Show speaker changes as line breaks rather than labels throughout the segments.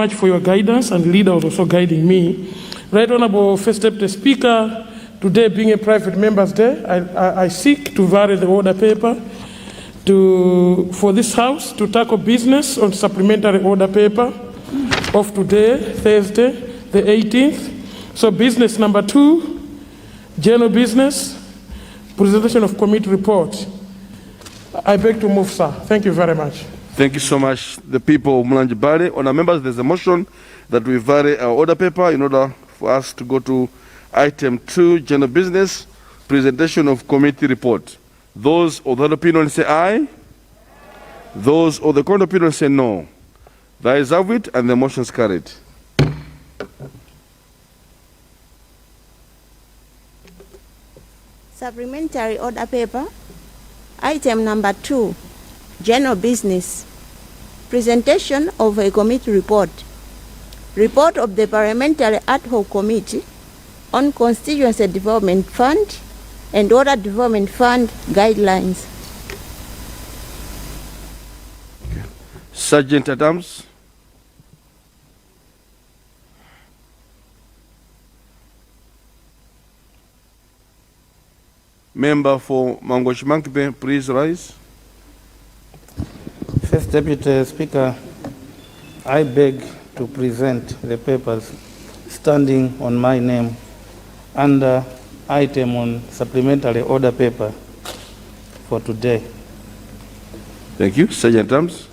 Much for your guidance, and leader was also guiding me. Right Honorable First Deputy Speaker, today being a private member's day, I seek to vary the order paper for this House to tackle business on supplementary order paper of today, Thursday, the 18th. So business number 2, general business, presentation of committee report. I beg to move, sir. Thank you very much.
Thank you so much, the people of Mlanjibale. Honour members, there's a motion that we vary our order paper in order for us to go to item 2, general business, presentation of committee report. Those of that opinion say aye. Those of the contrary opinion say no. The ayes have it, and the motion is carried.
Supplementary order paper, item number 2, general business, presentation of a committee report. Report of the Parliamentary Ad Hoc Committee on Constituency Development Fund and Order Development Fund guidelines.
Okay. Sergeant Adams. Member for Mangochimankbe, please rise.
First Deputy Speaker, I beg to present the papers standing on my name under item on supplementary order paper for today.
Thank you. Sergeant Adams.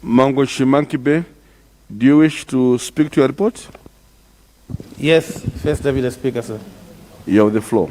Mangochimankbe, do you wish to speak to your report?
Yes, First Deputy Speaker, sir.
You have the floor.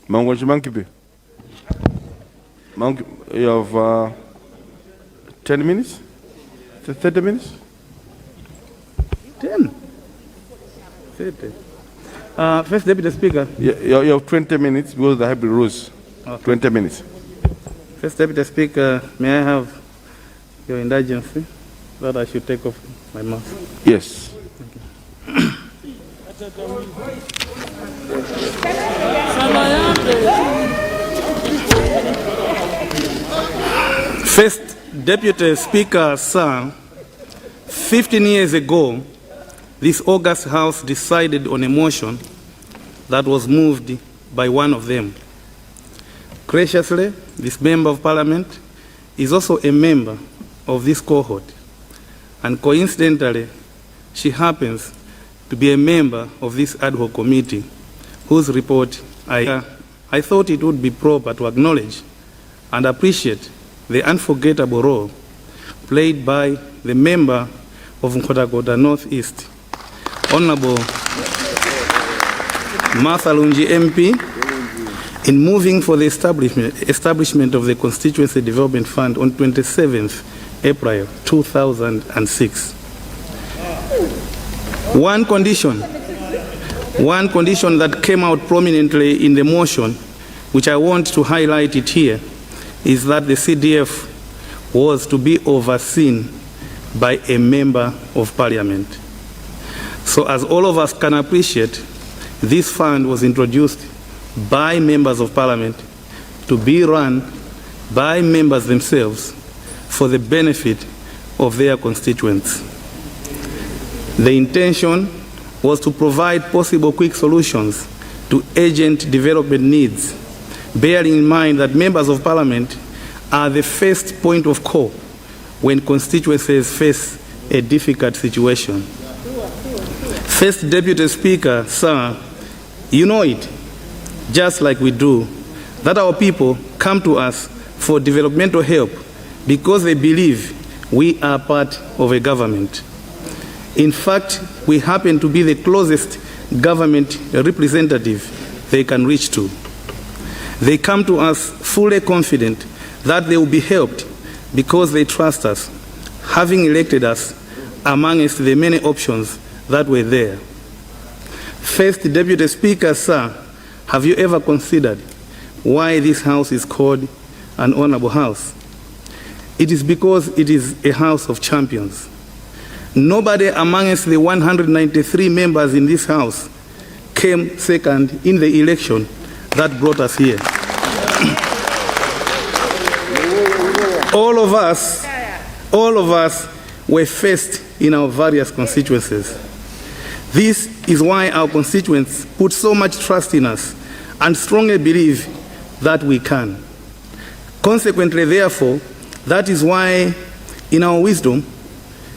Mangochimankbe. You have 10 minutes? 30 minutes?
10? 30. First Deputy Speaker.
You have 20 minutes because the hybrid rules. Okay. 20 minutes.
First Deputy Speaker, may I have your indulgence that I should take off my mask?
Yes.
First Deputy Speaker, sir, 15 years ago, this August House decided on a motion that was moved by one of them. Graciously, this Member of Parliament is also a member of this cohort, and coincidentally, she happens to be a member of this ad hoc committee, whose report I thought it would be proper to acknowledge and appreciate the unforgettable role played by the member of Nkhotakota Northeast, Honorable Martha Lungi MP, in moving for the establishment of the Constituency Development Fund on 27th April 2006. One condition that came out prominently in the motion, which I want to highlight it here, is that the CDF was to be overseen by a member of Parliament. So as all of us can appreciate, this fund was introduced by members of Parliament to be run by members themselves for the benefit of their constituents. The intention was to provide possible quick solutions to urgent development needs, bearing in mind that members of Parliament are the first point of call when constituencies face a difficult situation. First Deputy Speaker, sir, You know it, just like we do, that our people come to us for developmental help because they believe we are part of a government. In fact, we happen to be the closest government representative they can reach to. They come to us fully confident that they will be helped because they trust us, having elected us amongst the many options that were there. First Deputy Speaker, sir, have you ever considered why this house is called an honorable house? It is because it is a house of champions. Nobody amongst the 193 members in this house came second in the election that brought us here. All of us were first in our various constituencies. This is why our constituents put so much trust in us and strongly believe that we can. Consequently, therefore, that is why, in our wisdom,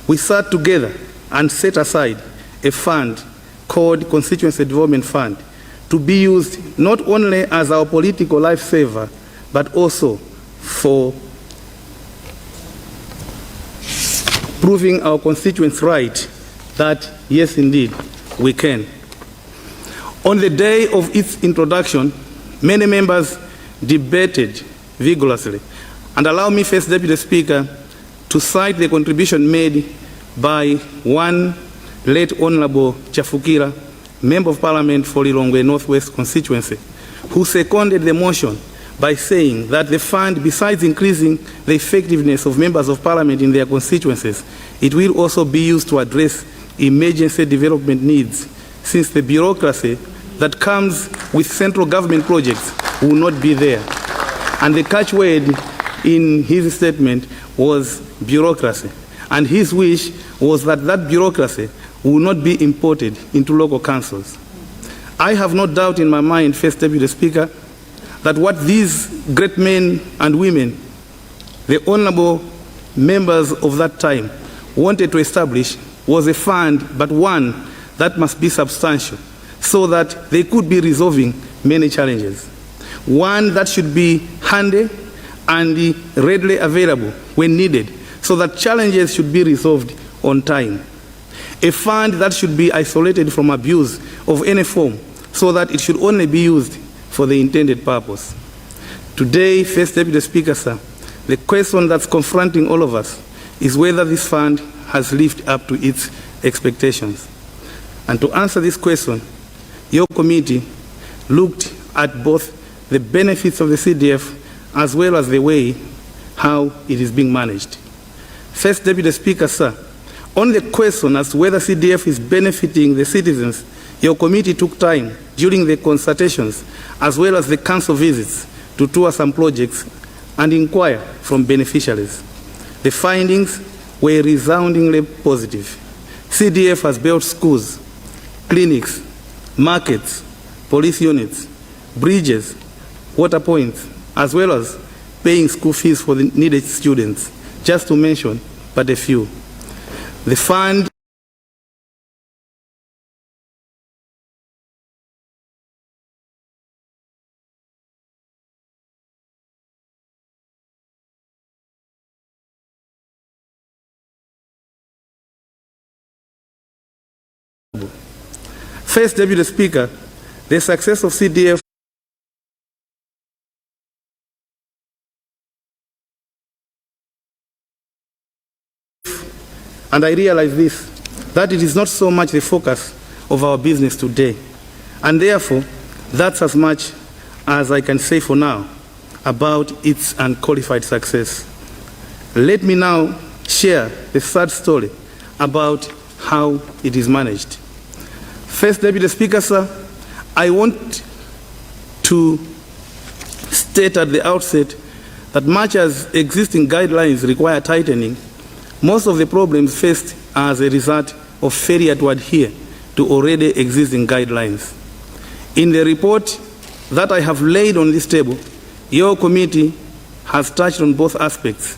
we sat together and set aside a fund called Constituency Development Fund to be used not only as our political lifesaver, but also for proving our constituents right that, yes, indeed, we can. On the day of its introduction, many members debated vigorously. And allow me, First Deputy Speaker, to cite the contribution made by one late Honorable Chakwera, Member of Parliament for Lilongwe Northwest constituency, who seconded the motion by saying that the fund, besides increasing the effectiveness of members of Parliament in their constituencies, it will also be used to address emergency development needs, since the bureaucracy that comes with central government projects will not be there. And the catchword in his statement was bureaucracy. And his wish was that that bureaucracy will not be imported into local councils. I have no doubt in my mind, First Deputy Speaker, that what these great men and women, the honorable members of that time, wanted to establish was a fund, but one that must be substantial, so that they could be resolving many challenges. One that should be handy and readily available when needed, so that challenges should be resolved on time. A fund that should be isolated from abuse of any form, so that it should only be used for the intended purpose. Today, First Deputy Speaker, sir, the question that's confronting all of us is whether this fund has lived up to its expectations. And to answer this question, your committee looked at both the benefits of the CDF as well as the way how it is being managed. First Deputy Speaker, sir, on the question as to whether CDF is benefiting the citizens, your committee took time during the consultations as well as the council visits to tour some projects and inquire from beneficiaries. The findings were resoundingly positive. CDF has built schools, clinics, markets, police units, bridges, water points, as well as paying school fees for the needed students, just to mention but a few. The fund First Deputy Speaker, the success of CDF and I realize this, that it is not so much the focus of our business today. And therefore, that's as much as I can say for now about its unqualified success. Let me now share the third story about how it is managed. First Deputy Speaker, sir, I want to state at the outset that much as existing guidelines require tightening, most of the problems faced are as a result of failure to adhere to already existing guidelines. In the report that I have laid on this table, your committee has touched on both aspects,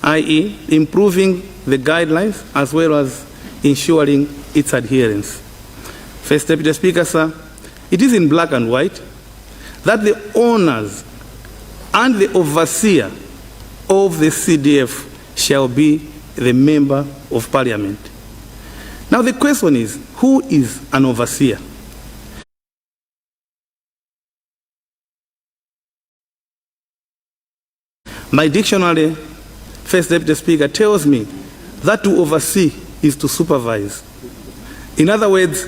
i.e. improving the guidelines as well as ensuring its adherence. First Deputy Speaker, sir, it is in black and white, that the owners and the overseer of the CDF shall be the member of parliament. Now the question is, who is an overseer? My dictionary, First Deputy Speaker, tells me that to oversee is to supervise. In other words,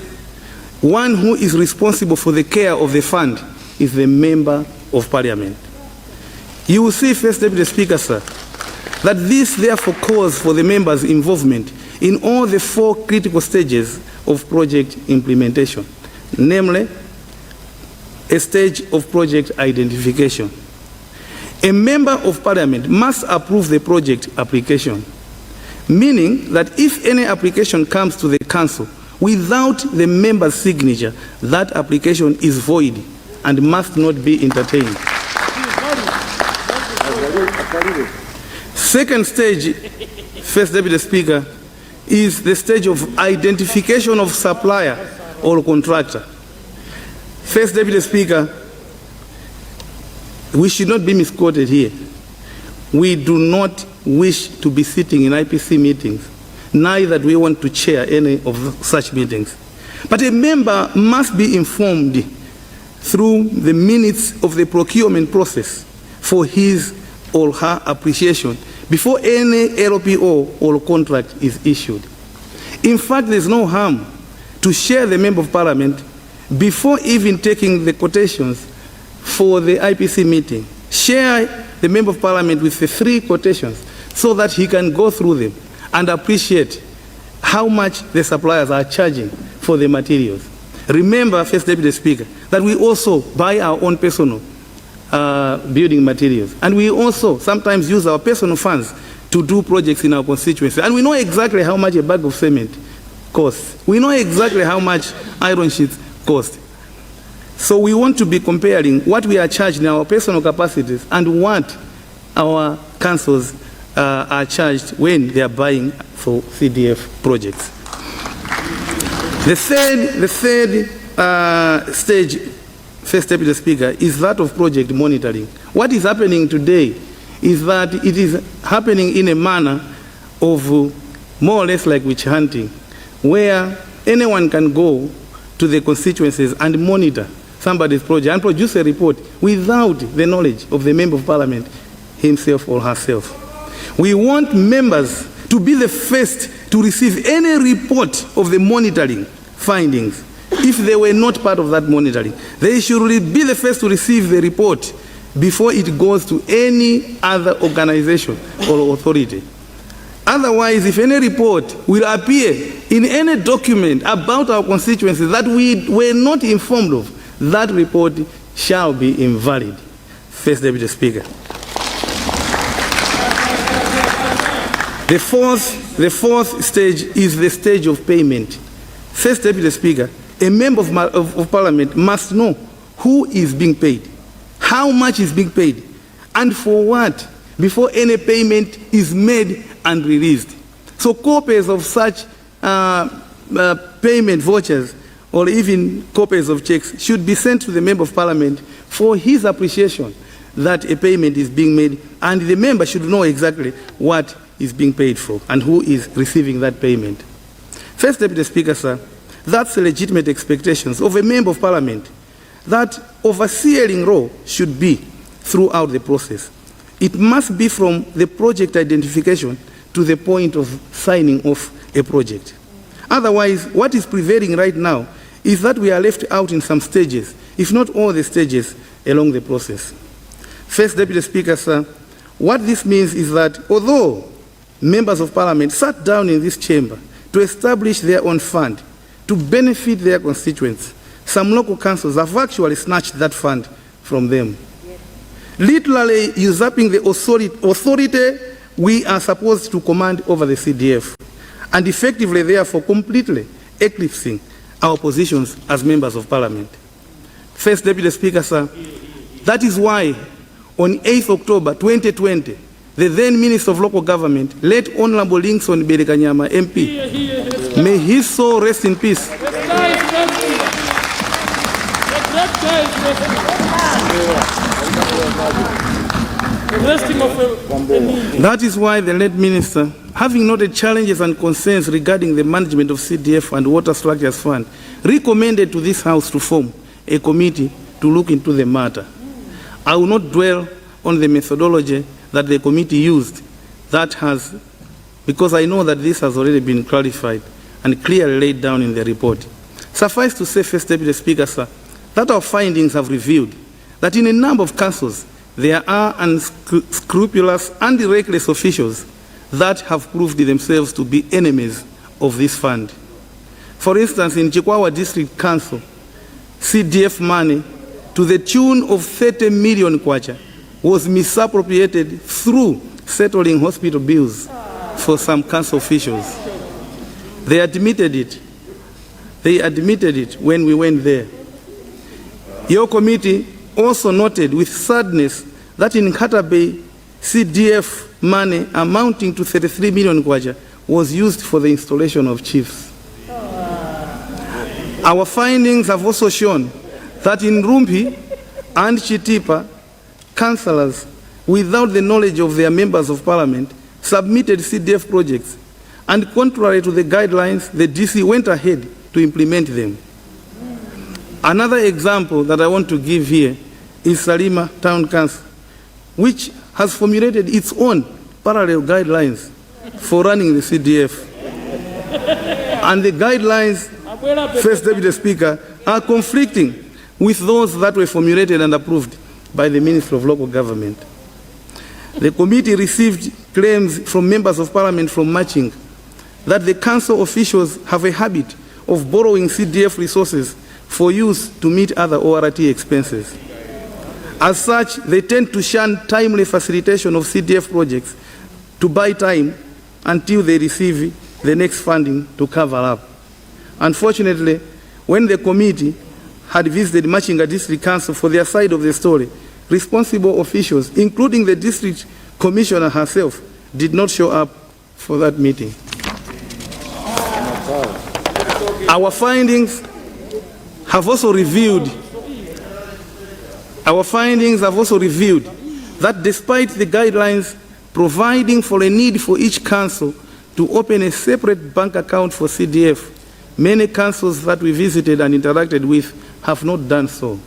one who is responsible for the care of the fund is the member of parliament. You will see, First Deputy Speaker, sir, that this therefore calls for the members' involvement in all the 4 critical stages of project implementation, namely, a stage of project identification. A member of parliament must approve the project application, meaning that if any application comes to the council without the member's signature, that application is void and must not be entertained. Second stage, First Deputy Speaker, is the stage of identification of supplier or contractor. First Deputy Speaker, we should not be misquoted here. We do not wish to be sitting in IPC meetings, neither do we want to chair any of such meetings. But a member must be informed through the minutes of the procurement process for his or her appreciation before any LPO or contract is issued. In fact, there's no harm to share the member of parliament before even taking the quotations for the IPC meeting. Share the member of parliament with the 3 quotations so that he can go through them and appreciate how much the suppliers are charging for the materials. Remember, First Deputy Speaker, that we also buy our own personal building materials. And we also sometimes use our personal funds to do projects in our constituency. And we know exactly how much a bag of cement costs. We know exactly how much iron sheets cost. So we want to be comparing what we are charged in our personal capacities and what our councils are charged when they are buying for CDF projects. The third stage, First Deputy Speaker, is that of project monitoring. What is happening today is that it is happening in a manner of more or less like witch hunting, where anyone can go to the constituencies and monitor somebody's project and produce a report without the knowledge of the member of parliament himself or herself. We want members to be the first to receive any report of the monitoring findings. If they were not part of that monitoring, they should be the first to receive the report before it goes to any other organization or authority. Otherwise, if any report will appear in any document about our constituency that we were not informed of, that report shall be invalid. First Deputy Speaker. The fourth stage is the stage of payment. First Deputy Speaker, a member of parliament must know who is being paid, how much is being paid, and for what, before any payment is made and released. So copies of such payment vouchers or even copies of checks should be sent to the member of parliament for his appreciation that a payment is being made, and the member should know exactly what is being paid for and who is receiving that payment. First Deputy Speaker, sir, that's the legitimate expectations of a member of parliament, that overseeing role should be throughout the process. It must be from the project identification to the point of signing off a project. Otherwise, what is prevailing right now is that we are left out in some stages, if not all the stages along the process. First Deputy Speaker, sir, what this means is that although members of parliament sat down in this chamber to establish their own fund to benefit their constituents, some local councils have actually snatched that fund from them, literally usurping the authority we are supposed to command over the CDF, and effectively, therefore, completely eclipsing our positions as members of parliament. First Deputy Speaker, sir, that is why on 8th October 2020, the then Minister of Local Government, late Honorable Linkson Berekanyama MP, may his soul rest in peace,
That guy is resting of a knee.
That is why the late minister, having noted challenges and concerns regarding the management of CDF and Water Structures Fund, recommended to this House to form a committee to look into the matter. I will not dwell on the methodology that the committee used, because I know that this has already been clarified and clearly laid down in the report. Suffice to say, First Deputy Speaker, sir, that our findings have revealed that in a number of councils, there are unscrupulous and reckless officials that have proved themselves to be enemies of this fund. For instance, in Chikwawa District Council, CDF money to the tune of 30 million kwacha was misappropriated through settling hospital bills for some council officials. They admitted it. They admitted it when we went there. Your committee also noted with sadness that in Nkata Bay, CDF money amounting to 33 million kwacha was used for the installation of chiefs. Our findings have also shown that in Rumpi and Chitipa, councillors, without the knowledge of their members of parliament, submitted CDF projects, and contrary to the guidelines, the DC went ahead to implement them. Another example that I want to give here is Salima Town Council, which has formulated its own parallel guidelines for running the CDF. And the guidelines, First Deputy Speaker, are conflicting with those that were formulated and approved by the Ministry of Local Government. The committee received claims from members of parliament from Matching that the council officials have a habit of borrowing CDF resources for use to meet other ORT expenses. As such, they tend to shun timely facilitation of CDF projects to buy time until they receive the next funding to cover up. Unfortunately, when the committee had visited Machinga District Council for their side of the story, responsible officials, including the district commissioner herself, did not show up for that meeting. Our findings have also revealed that despite the guidelines providing for a need for each council to open a separate bank account for CDF, many councils that we visited and interacted with have not done so.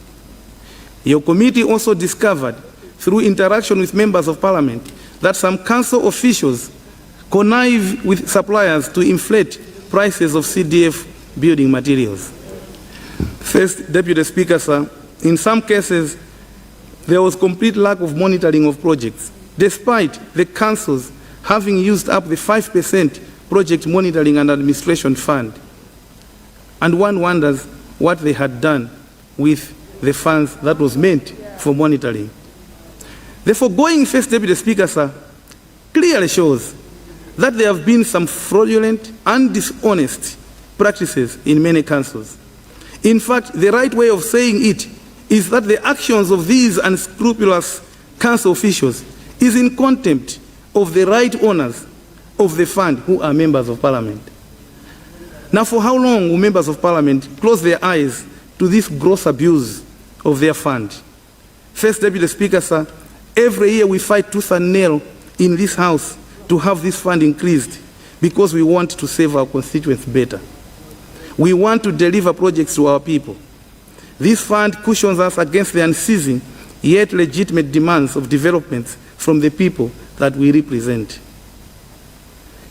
Your committee also discovered, through interaction with members of parliament, that some council officials connive with suppliers to inflate prices of CDF building materials. First Deputy Speaker, sir, in some cases, there was complete lack of monitoring of projects, despite the councils having used up the 5% project monitoring and administration fund. And one wonders what they had done with the funds that was meant for monitoring. The foregoing, First Deputy Speaker, sir, clearly shows that there have been some fraudulent and dishonest practices in many councils. In fact, the right way of saying it is that the actions of these unscrupulous council officials is in contempt of the right owners of the fund who are members of parliament. Now, for how long will members of parliament close their eyes to this gross abuse of their fund? First Deputy Speaker, sir, every year we fight tooth and nail in this house to have this fund increased because we want to serve our constituents better. We want to deliver projects to our people. This fund cushions us against the unceasing yet legitimate demands of development from the people that we represent.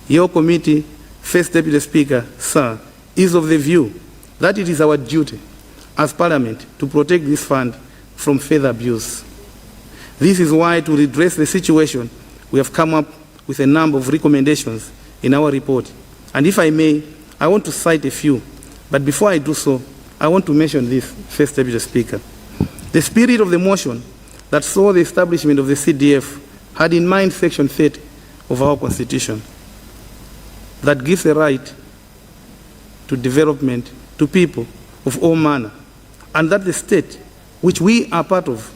Your committee, First Deputy Speaker, sir, is of the view that it is our duty as Parliament to protect this fund from further abuse. This is why, to redress the situation, we have come up with a number of recommendations in our report. And if I may, I want to cite a few. But before I do so, I want to mention this, First Deputy Speaker. The spirit of the motion that saw the establishment of the CDF had in mind Section 30 of our Constitution that gives a right to development to people of all manner, and that the state, which we are part of,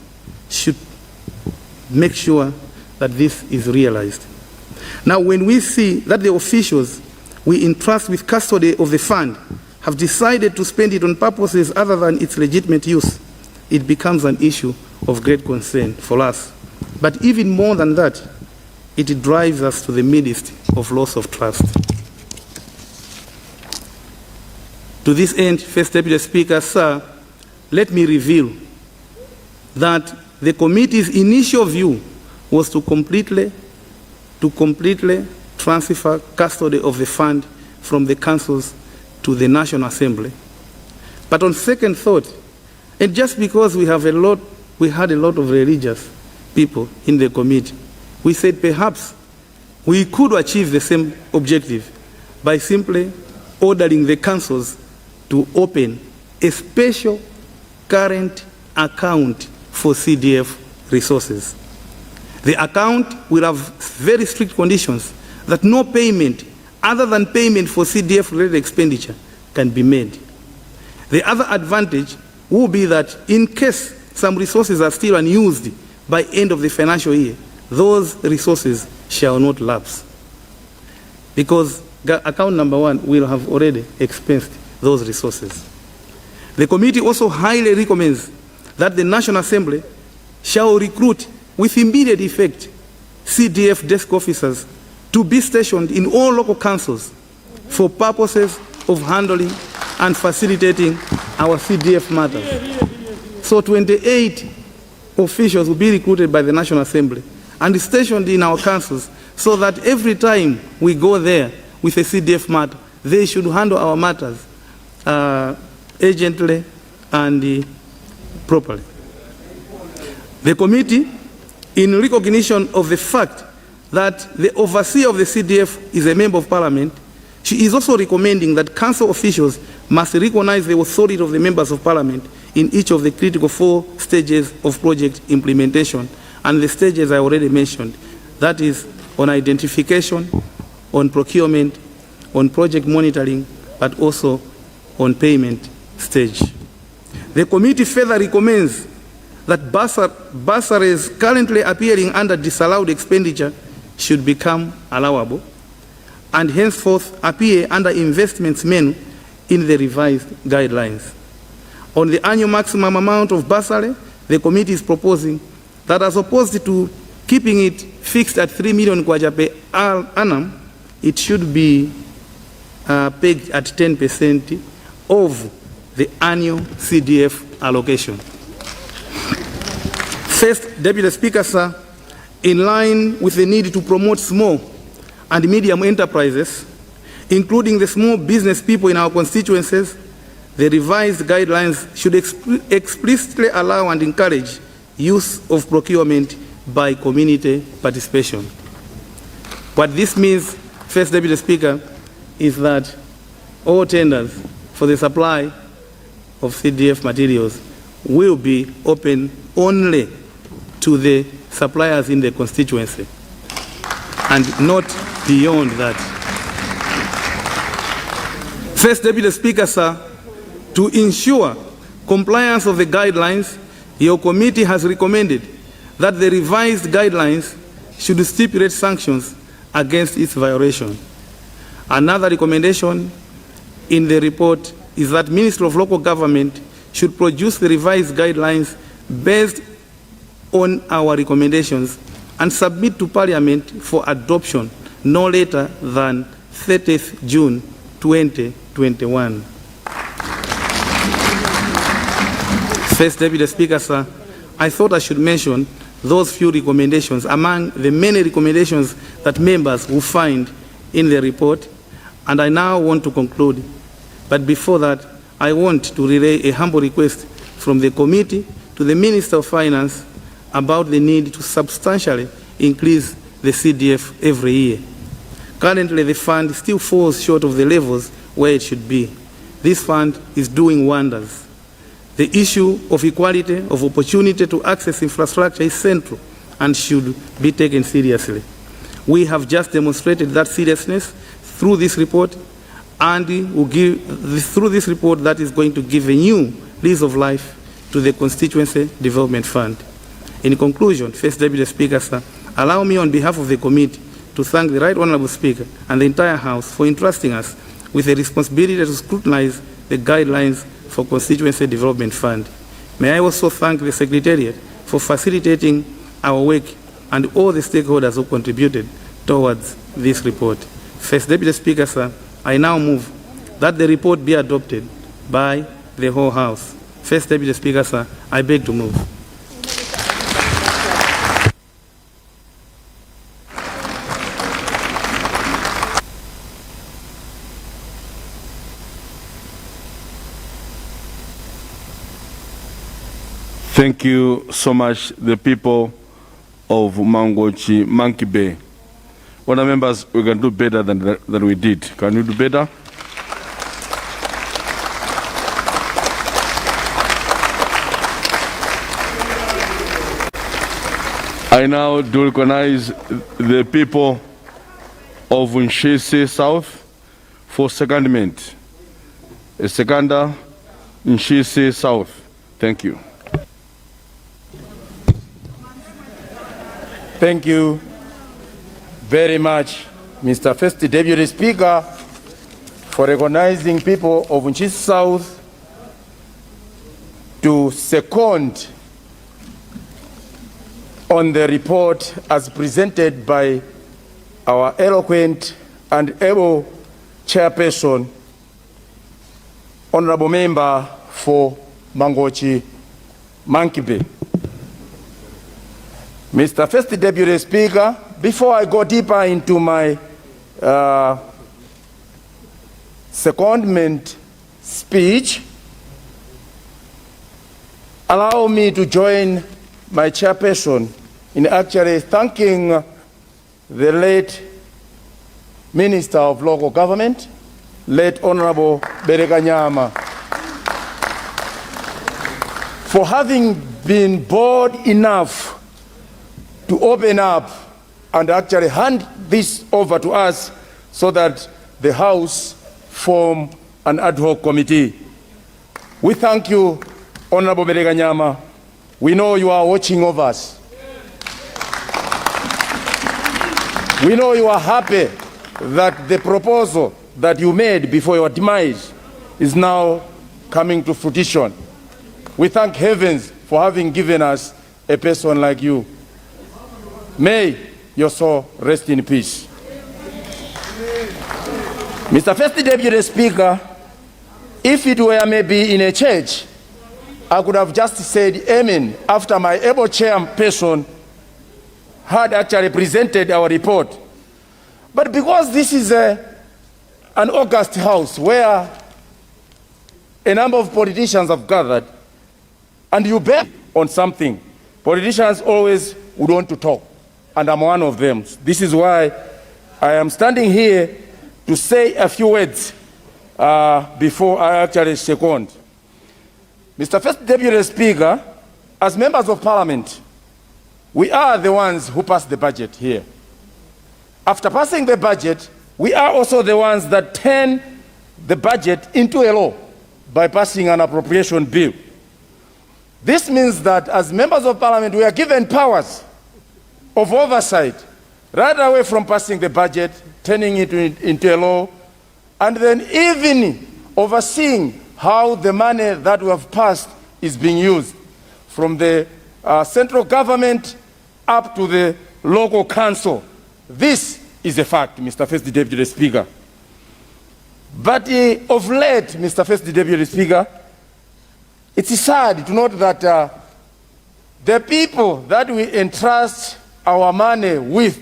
should make sure that this is realized. Now, when we see that the officials we entrust with custody of the fund have decided to spend it on purposes other than its legitimate use, it becomes an issue of great concern for us. But even more than that, it drives us to the midst of loss of trust. To this end, First Deputy Speaker, sir, let me reveal that the committee's initial view was to completely transfer custody of the fund from the councils to the National Assembly. But on second thought, and just because we had a lot of religious people in the committee, we said perhaps we could achieve the same objective by simply ordering the councils to open a special current account for CDF resources. The account will have very strict conditions that no payment other than payment for CDF-related expenditure can be made. The other advantage will be that in case some resources are still unused by end of the financial year, those resources shall not lapse, because account number 1 will have already expensed those resources. The committee also highly recommends that the National Assembly shall recruit with immediate effect CDF desk officers to be stationed in all local councils for purposes of handling and facilitating our CDF matters. So 28 officials will be recruited by the National Assembly and stationed in our councils, so that every time we go there with a CDF matter, they should handle our matters urgently and properly. The committee, in recognition of the fact that the overseer of the CDF is a member of Parliament, she is also recommending that council officials must recognize the authority of the members of Parliament in each of the critical 4 stages of project implementation, and the stages I already mentioned, that is on identification, on procurement, on project monitoring, but also on payment stage. The committee further recommends that bursaries currently appearing under disallowed expenditure should become allowable and henceforth appear under investments menu in the revised guidelines. On the annual maximum amount of bursary, the committee is proposing that, as opposed to keeping it fixed at 3 million kwacha per annum, it should be pegged at 10% of the annual CDF allocation. First, Deputy Speaker, sir, in line with the need to promote small and medium enterprises, including the small business people in our constituencies, the revised guidelines should explicitly allow and encourage use of procurement by community participation. What this means, First Deputy Speaker, is that all tenders for the supply of CDF materials will be open only to the suppliers in the constituency and not beyond that. First Deputy Speaker, sir, to ensure compliance of the guidelines, your committee has recommended that the revised guidelines should stipulate sanctions against its violation. Another recommendation in the report is that Ministry of Local Government should produce the revised guidelines based on our recommendations and submit to Parliament for adoption no later than 30th June 2021. First Deputy Speaker, sir, I thought I should mention those few recommendations among the many recommendations that members will find in the report, and I now want to conclude. But before that, I want to relay a humble request from the committee to the Minister of Finance about the need to substantially increase the CDF every year. Currently, the fund still falls short of the levels where it should be. This fund is doing wonders. The issue of equality of opportunity to access infrastructure is central and should be taken seriously. We have just demonstrated that seriousness through this report, and through this report that is going to give a new lease of life to the Constituency Development Fund. In conclusion, First Deputy Speaker, sir, allow me on behalf of the committee to thank the Right Honourable Speaker and the entire House for entrusting us with the responsibility to scrutinize the guidelines for Constituency Development Fund. May I also thank the Secretariat for facilitating our work and all the stakeholders who contributed towards this report. First Deputy Speaker, sir, I now move that the report be adopted by the whole House. First Deputy Speaker, sir, I beg to move.
Thank you so much, the people of Mangochi, Monkey Bay. Honourable members, we can do better than we did. Can we do better? I now do recognize the people of Nshisi South for secondment. A seconder, Nshisi South. Thank you.
Thank you very much, Mr. First Deputy Speaker, for recognizing people of Nshisi South to second on the report as presented by our eloquent and able chairperson, honorable member for Mangochi, Monkey Bay. Mr. First Deputy Speaker, before I go deeper into my secondment speech, allow me to join my chairperson in actually thanking the late Minister of Local Government, late Honorable Berekanyama, for having been bold enough to open up and actually hand this over to us so that the House form an ad hoc committee. We thank you, Honorable Berekanyama. We know you are watching over us. We know you are happy that the proposal that you made before your demise is now coming to fruition. We thank heavens for having given us a person like you. May your soul rest in peace. Mr. First Deputy Speaker, if it were maybe in a church, I could have just said amen after my able chairperson had actually presented our report. But because this is an august house where a number of politicians have gathered and you bet on something, politicians always would want to talk, and I'm one of them. This is why I am standing here to say a few words before I actually second. Mr. First Deputy Speaker, as members of Parliament, we are the ones who pass the budget here. After passing the budget, we are also the ones that turn the budget into a law by passing an appropriation bill. This means that as members of Parliament, we are given powers of oversight right away from passing the budget, turning it into a law, and then even overseeing how the money that we have passed is being used, from the central government up to the local council. This is a fact, Mr. First Deputy Speaker. But of late, Mr. First Deputy Speaker, it is sad to note that the people that we entrust our money with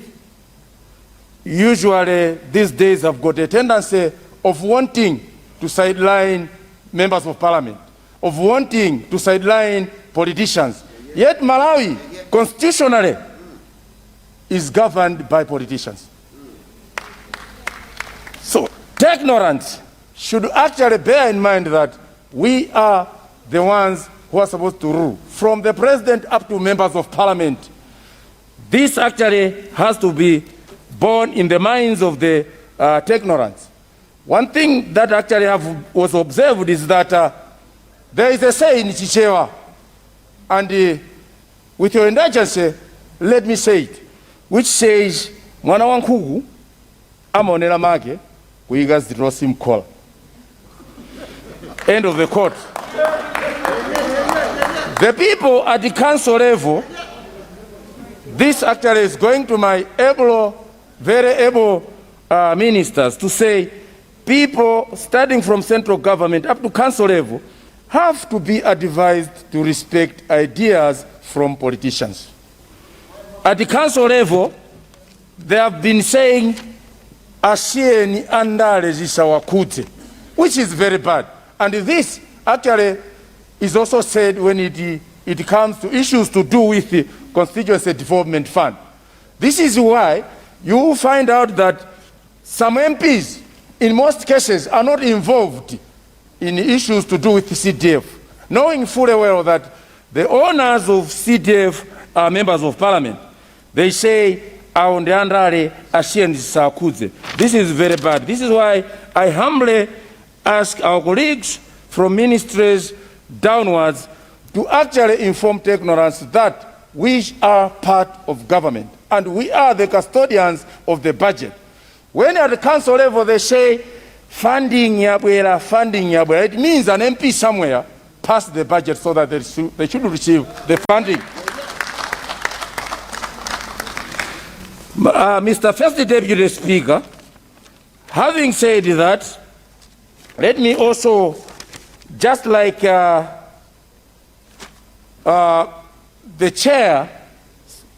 usually these days have got a tendency of wanting to sideline members of Parliament, of wanting to sideline politicians. Yet Malawi, constitutionally, is governed by politicians. So, ignorance should actually bear in mind that we are the ones who are supposed to rule, from the president up to members of Parliament. This actually has to be born in the minds of the ignorance. One thing that actually was observed is that there is a saying in Chichewa, and with your indulgence, let me say it, which says, "Mwana wa nkugu amonera mage kuiga zirosi mkola." End of the quote. The people at the council level, this actually is going to my very able ministers to say people starting from central government up to council level have to be advised to respect ideas from politicians. At the council level, they have been saying, Asieni andale zisawakute, which is very bad. And this actually is also said when it comes to issues to do with the Constituency Development Fund. This is why you will find out that some MPs, in most cases, are not involved in issues to do with the CDF, knowing fully well that the owners of CDF are members of parliament. They say, this is very bad. This is why I humbly ask our colleagues from ministries downwards to actually inform technogrants that we are part of government and we are the custodians of the budget. When at the council level they say funding yabwera, it means an MP somewhere passed the budget so that they should receive the funding. Mr. First Deputy Speaker, having said that, let me also, just like the chair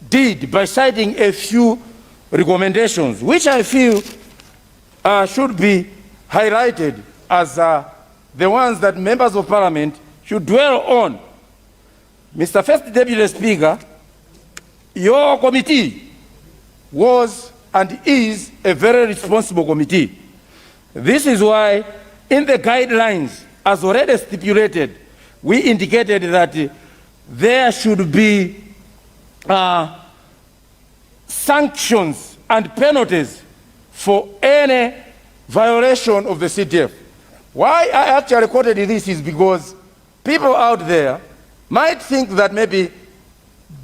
did by citing a few recommendations, which I feel should be highlighted as the ones that members of parliament should dwell on. Mr. First Deputy Speaker, your committee was and is a very responsible committee. This is why in the guidelines, as already stipulated, we indicated that there should be sanctions and penalties for any violation of the CDF. Why I actually quoted this is because people out there might think that maybe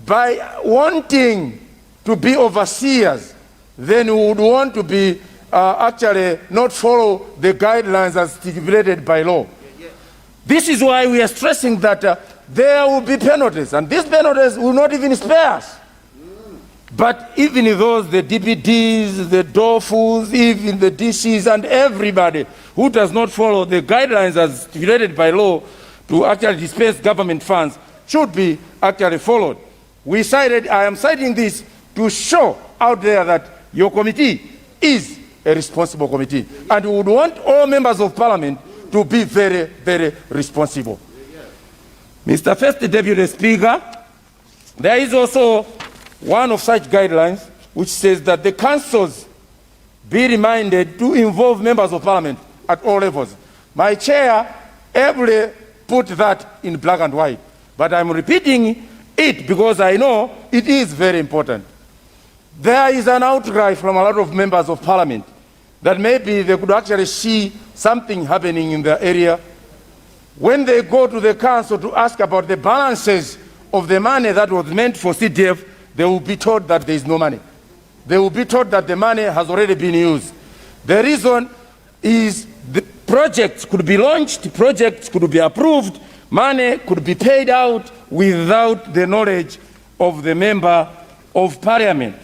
by wanting to be overseers, then we would want to be actually not follow the guidelines as stipulated by law. This is why we are stressing that there will be penalties, and these penalties will not even spare us. But even those, the DPDs, the DOFUs, even the DCs, and everybody who does not follow the guidelines as stipulated by law to actually dispense government funds should be actually followed. I am citing this to show out there that your committee is a responsible committee, and we would want all members of parliament to be very, very responsible. Mr. First Deputy Speaker, there is also one of such guidelines which says that the councils be reminded to involve members of parliament at all levels. My chair ably put that in black and white, but I'm repeating it because I know it is very important. There is an outcry from a lot of members of parliament that maybe they could actually see something happening in the area. When they go to the council to ask about the balances of the money that was meant for CDF, they will be told that there is no money. They will be told that the money has already been used. The reason is the projects could be launched, projects could be approved, money could be paid out without the knowledge of the member of parliament.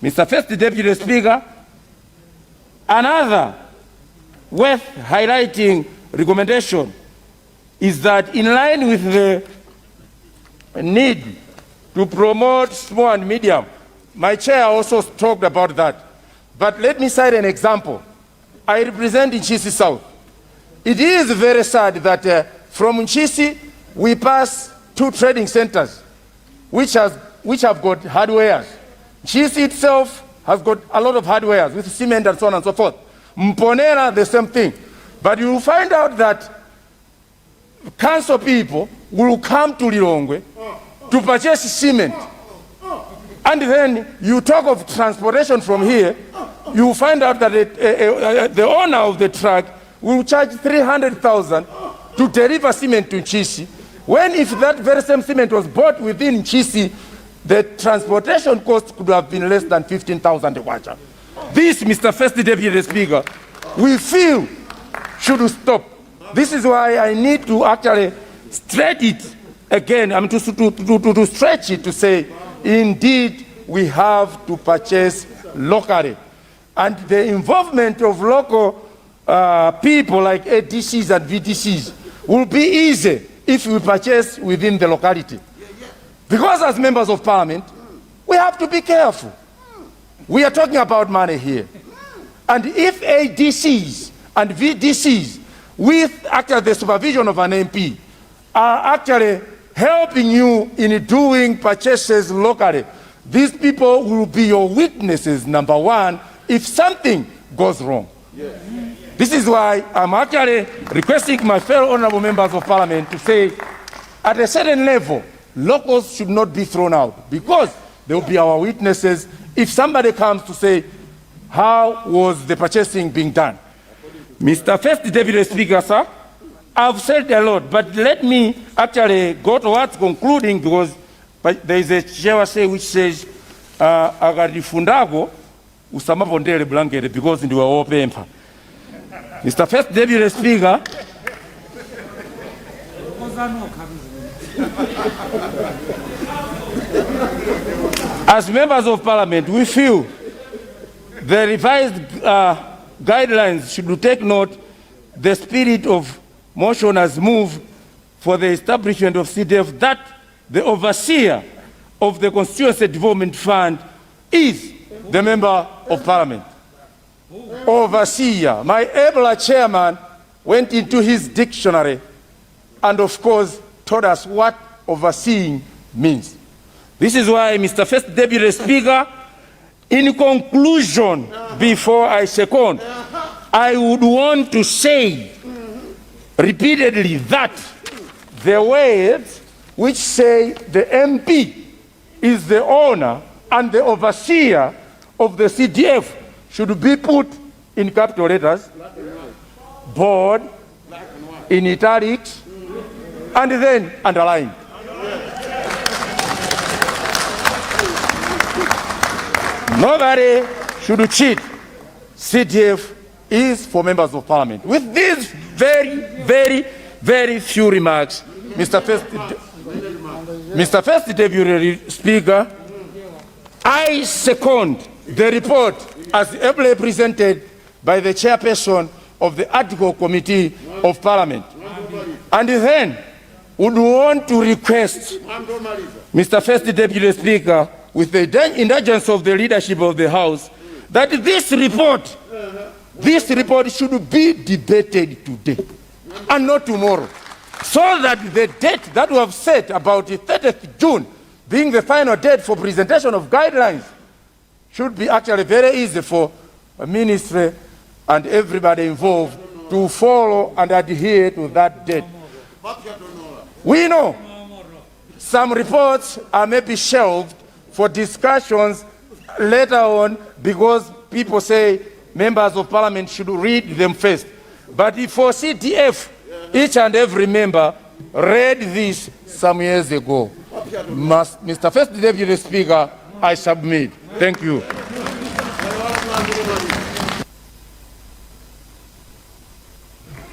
Mr. First Deputy Speaker, another worth highlighting recommendation is that in line with the need to promote small and medium, my chair also talked about that. But let me cite an example. I represent Nkhani South. It is very sad that from Nkhani we pass 2 trading centers which have got hardwares. Nkhani itself has got a lot of hardwares with cement and so on and so forth. Mponera, the same thing. But you will find out that council people will come to Lilongwe to purchase cement. And then you talk of transportation from here, you will find out that the owner of the truck will charge 300,000 to deliver cement to Nkhani, when if that very same cement was bought within Nkhani, the transportation cost could have been less than 15,000 kwacha. This, Mr. First Deputy Speaker, we feel should stop. This is why I need to actually straight it again, I mean, to stretch it to say, indeed, we have to purchase locally. And the involvement of local people like ADCs and VDCs will be easy if we purchase within the locality. Because as members of parliament, we have to be careful. We are talking about money here. And if ADCs and VDCs, with actually the supervision of an MP, are actually helping you in doing purchases locally, these people will be your witnesses, number one, if something goes wrong. Yeah. This is why I'm actually requesting my fellow honorable members of parliament to say, at a certain level, locals should not be thrown out, because they will be our witnesses if somebody comes to say, how was the purchasing being done? Mr. First Deputy Speaker, sir, I've said a lot, but let me actually go towards concluding, because there is a chair which says, "Agadifundago usamapondele blanket," because they were all pemper. Mr. First Deputy Speaker, as members of parliament, we feel the revised guidelines should take note the spirit of motion as moved for the establishment of CDF, that the overseer of the Constituency Development Fund is the member of parliament. Overseer. My able chairman went into his dictionary and of course told us what overseeing means. This is why, Mr. First Deputy Speaker, in conclusion, before I second, I would want to say repeatedly that the words which say the MP is the owner and the overseer of the CDF should be put in capital letters, bold, in italics, and then underlined. Nobody should cheat. CDF is for members of parliament. With these very few remarks, Mr. First Deputy Speaker, I second the report as ably presented by the chairperson of the Article Committee of Parliament. And then would want to request Mr. First Deputy Speaker, with the indulgence of the leadership of the House, that this report should be debated today and not tomorrow, so that the date that we have set about the 30th June being the final date for presentation of guidelines should be actually very easy for a ministry and everybody involved to follow and adhere to that date. We know some reports are maybe shelved for discussions later on because people say members of parliament should read them first. But for CDF, each and every member read this some years ago. Mr. First Deputy Speaker, I submit. Thank you.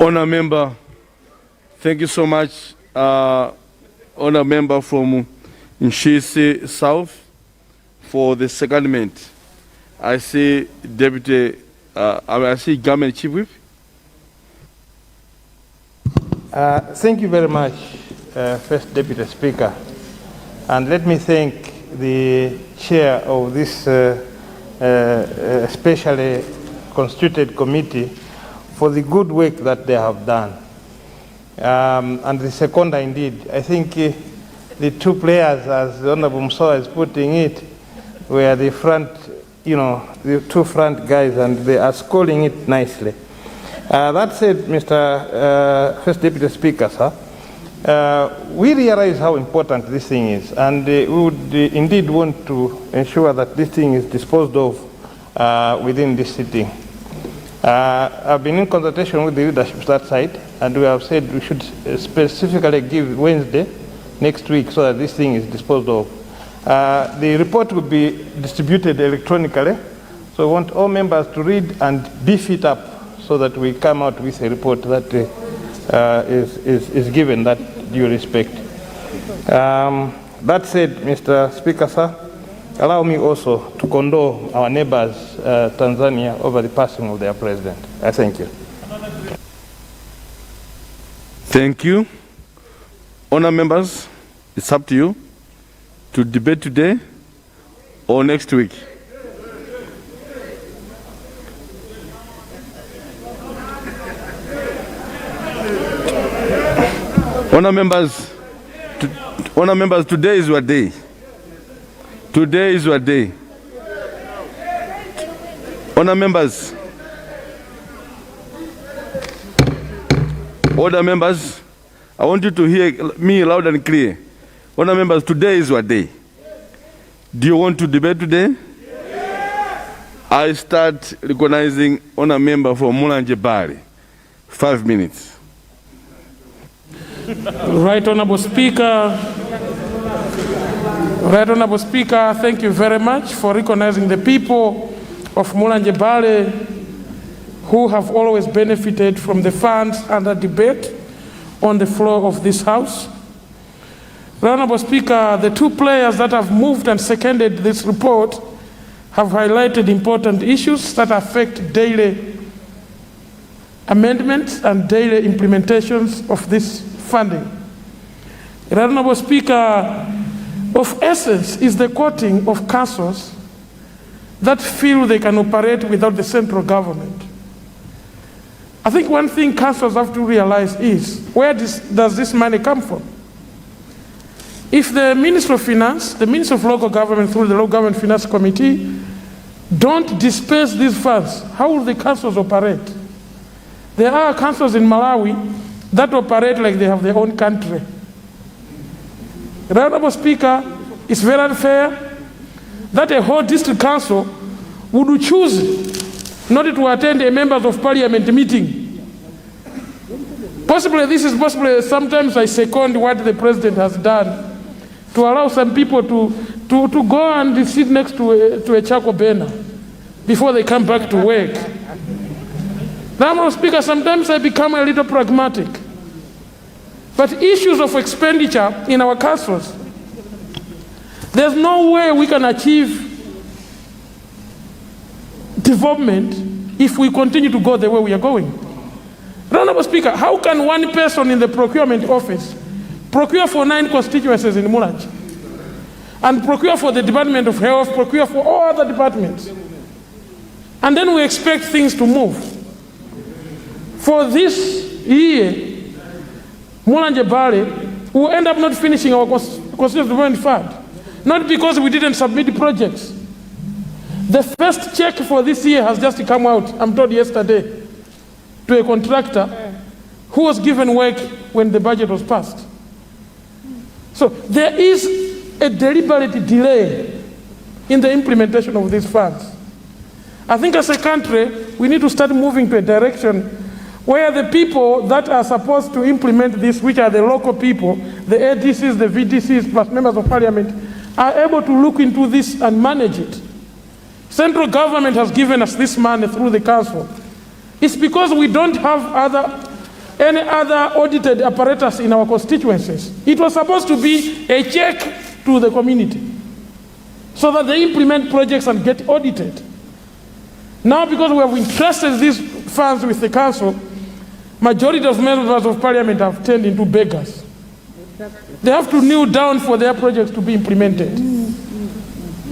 Honour Member, thank you so much. Honour Member from Nshisi South for the secondment. I see Deputy, I see Government Chief Whip.
Thank you very much, First Deputy Speaker. And let me thank the chair of this specially constituted committee for the good work that they have done. And the seconder, indeed, I think the two players, as the Honorable Musawa is putting it, were the front, the two front guys, and they are scoring it nicely. That said, Mr. First Deputy Speaker, sir, we realize how important this thing is, and we would indeed want to ensure that this thing is disposed of within this sitting. I've been in consultation with the leadership that side, and we have said we should specifically give Wednesday next week so that this thing is disposed of. The report will be distributed electronically, so we want all members to read and beef it up so that we come out with a report that is given that due respect. That said, Mr. Speaker, sir, allow me also to condole our neighbors, Tanzania, over the passing of their president. I thank you.
Thank you. Honour members, it's up to you to debate today or next week. Honour members, today is your day. Today is your day. Honour members, order members, I want you to hear me loud and clear. Honour members, today is your day. Do you want to debate today? Yes. I start recognizing honour member for Mulanje. 5 minutes.
Right Honourable Speaker, thank you very much for recognizing the people of Mulanje who have always benefited from the funds under debate on the floor of this House. Honourable Speaker, the two players that have moved and seconded this report have highlighted important issues that affect daily amendments and daily implementations of this funding. Honourable Speaker, of essence is the quoting of councils that feel they can operate without the central government. I think one thing councils have to realize is, where does this money come from? If the Minister of Finance, the Minister of Local Government through the Local Government Finance Committee don't disperse these funds, how will the councils operate? There are councils in Malawi that operate like they have their own country. Honourable Speaker, it's very unfair that a whole district council would choose not to attend a members of parliament meeting. Possibly, this is possibly, sometimes I second what the president has done to allow some people to go and sit next to a Chako banner before they come back to work. Honourable Speaker, sometimes I become a little pragmatic. But issues of expenditure in our councils, there's no way we can achieve development if we continue to go the way we are going. Honourable Speaker, how can one person in the procurement office procure for 9 constituencies in Mulanje and procure for the Department of Health, procure for all other departments, and then we expect things to move? For this year, Mulanje will end up not finishing our constituency development fund, not because we didn't submit projects. The first check for this year has just come out, I'm told yesterday, to a contractor who was given work when the budget was passed. So there is a deliberate delay in the implementation of these funds. I think as a country, we need to start moving to a direction where the people that are supposed to implement this, which are the local people, the ADCs, the VDCs, plus members of parliament, are able to look into this and manage it. Central government has given us this money through the council. It's because we don't have any other audited apparatus in our constituencies. It was supposed to be a check to the community so that they implement projects and get audited. Now, because we have entrusted these funds with the council, majority of members of parliament have turned into beggars. They have to kneel down for their projects to be implemented.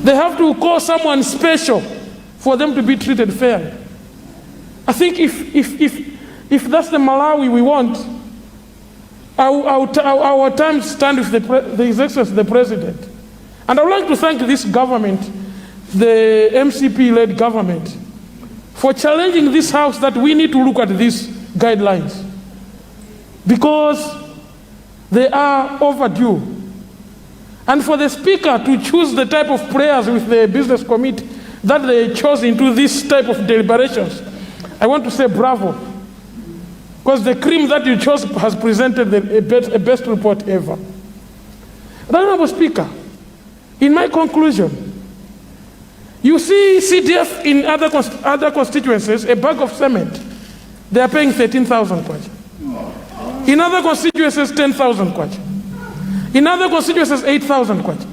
They have to call someone special for them to be treated fairly. I think if that's the Malawi we want, our time stand with the Excellency of the President. And I would like to thank this government, the MCP-led government, for challenging this House that we need to look at these guidelines because they are overdue. And for the Speaker to choose the type of players with the business committee that they chose into this type of deliberations, I want to say bravo. Because the cream that you chose has presented a best report ever. Honourable Speaker, in my conclusion, you see CDF in other constituencies, a bag of cement, they are paying 13,000 kwacha. In other constituencies, 10,000 kwacha. In other constituencies, 8,000 kwacha.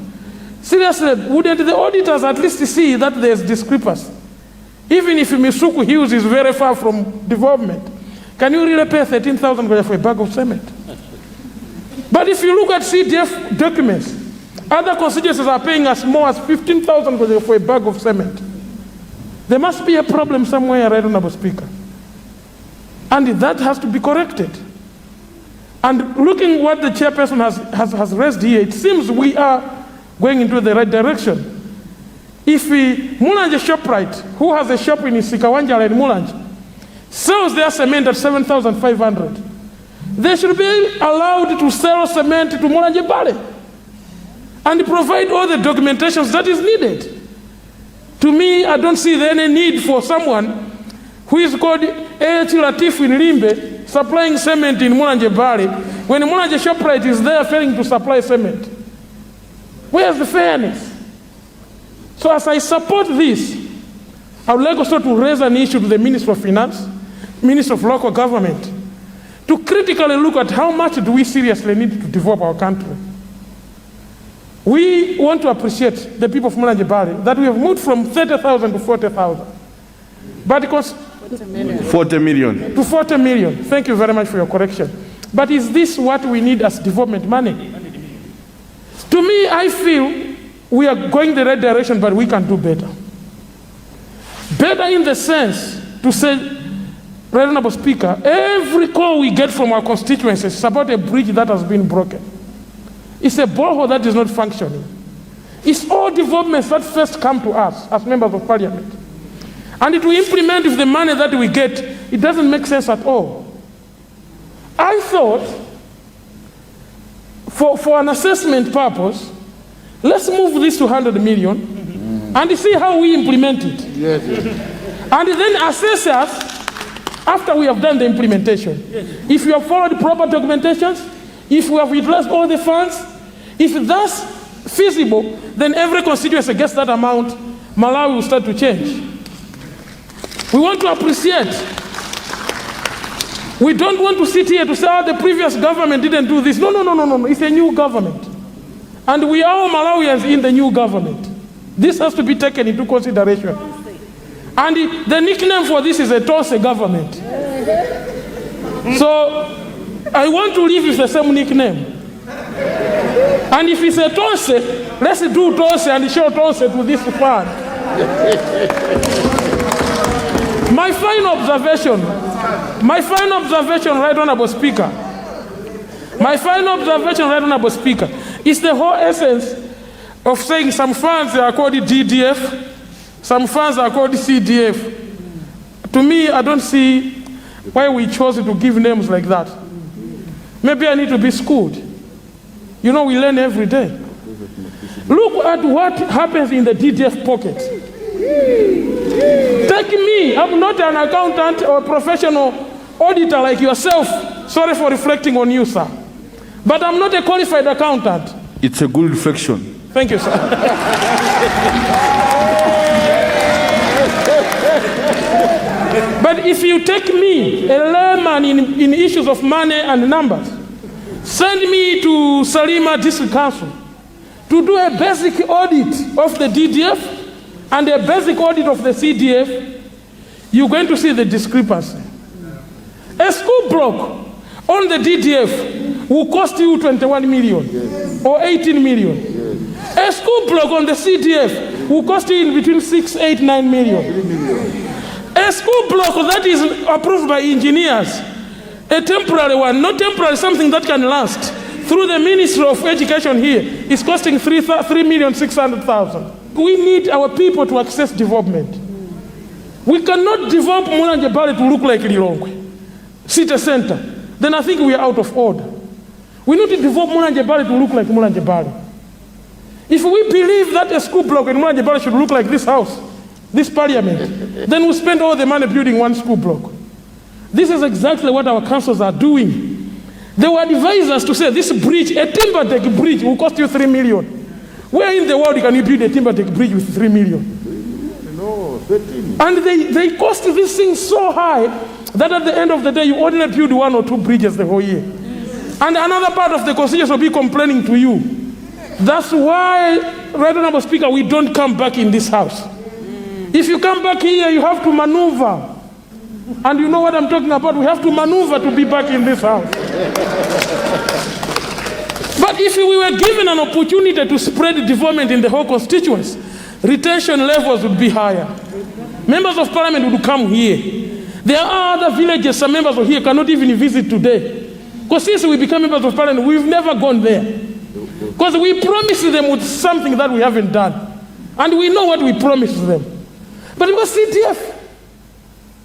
Seriously, wouldn't the auditors at least see that there's discrepancy? Even if Misuku Hills is very far from development, can you really pay 13,000 kwacha for a bag of cement? But if you look at CDF documents, other constituencies are paying as more as 15,000 kwacha for a bag of cement. There must be a problem somewhere, right, Honorable Speaker. And that has to be corrected. And looking what the chairperson has raised here, it seems we are going into the right direction. If Mulanje ShopRite, who has a shop in Sikawanja and Mulanje, sells their cement at 7,500, they should be allowed to sell cement to Mulanje Bale and provide all the documentations that is needed. To me, I don't see any need for someone who is called A.H. Latif in Limbe supplying cement in Mulanje Bale when Mulanje ShopRite is there failing to supply cement. Where's the fairness? So as I support this, I would like also to raise an issue to the Minister of Finance, Minister of Local Government, to critically look at how much do we seriously need to develop our country. We want to appreciate the people of Mulanje Bale that we have moved from 30,000 to 40,000. But
40 million.
To 40 million. Thank you very much for your correction. But is this what we need as development money? To me, I feel we are going the right direction, but we can do better. Better in the sense to say, Right Honorable Speaker, every call we get from our constituencies is about a bridge that has been broken. It's a borehole that is not functioning. It's all developments that first come to us as members of parliament. And it will implement with the money that we get, it doesn't make sense at all. I thought, for an assessment purpose, let's move this to 100 million and see how we implement it.
Yes.
And then assess us after we have done the implementation. If you have followed proper documentations, if we have utilized all the funds, if that's feasible, then every constituency gets that amount, Malawi will start to change. We want to appreciate. We don't want to sit here to say, oh, the previous government didn't do this. No. It's a new government. And we are all Malawians in the new government. This has to be taken into consideration. And the nickname for this is a Tonse government. So I want to live with the same nickname. And if it's a Tonse, let's do Tonse and show Tonse to this fund. My final observation, Right Honorable Speaker. My final observation, Right Honorable Speaker, is the whole essence of saying some funds are called DDF, some funds are called CDF. To me, I don't see why we chose to give names like that. Maybe I need to be schooled. You know, we learn every day. Look at what happens in the DDF pocket. Take me, I'm not an accountant or a professional auditor like yourself. Sorry for reflecting on you, sir. But I'm not a qualified accountant.
It's a good reflection.
Thank you, sir. But if you take me, a layman in issues of money and numbers, send me to Salima District Council to do a basic audit of the DDF and a basic audit of the CDF, you're going to see the discrepancy. A school block on the DDF will cost you 21 million or 18 million. A school block on the CDF will cost you in between 6, 8, 9 million. A school block that is approved by engineers, a temporary one, not temporary, something that can last, through the Ministry of Education here, is costing 3,600,000. We need our people to access development. We cannot develop Mulanje Bale to look like Lilongwe, city center. Then I think we are out of order. We need to develop Mulanje Bale to look like Mulanje Bale. If we believe that a school block in Mulanje Bale should look like this house, this parliament, then we'll spend all the money building one school block. This is exactly what our councils are doing. They were advised us to say this bridge, a timber deck bridge, will cost you 3 million. Where in the world can you build a timber deck bridge with 3 million?
No, 13.
And they cost this thing so high that at the end of the day, you only build 1 or 2 bridges the whole year. And another part of the constituency will be complaining to you. That's why, Right Honorable Speaker, we don't come back in this house. If you come back here, you have to maneuver. And you know what I'm talking about. We have to maneuver to be back in this house. But if we were given an opportunity to spread development in the whole constituency, retention levels would be higher. Members of Parliament would come here. There are other villages some members of here cannot even visit today. Because since we become members of Parliament, we've never gone there. Because we promised them with something that we haven't done. And we know what we promised them. But because CDF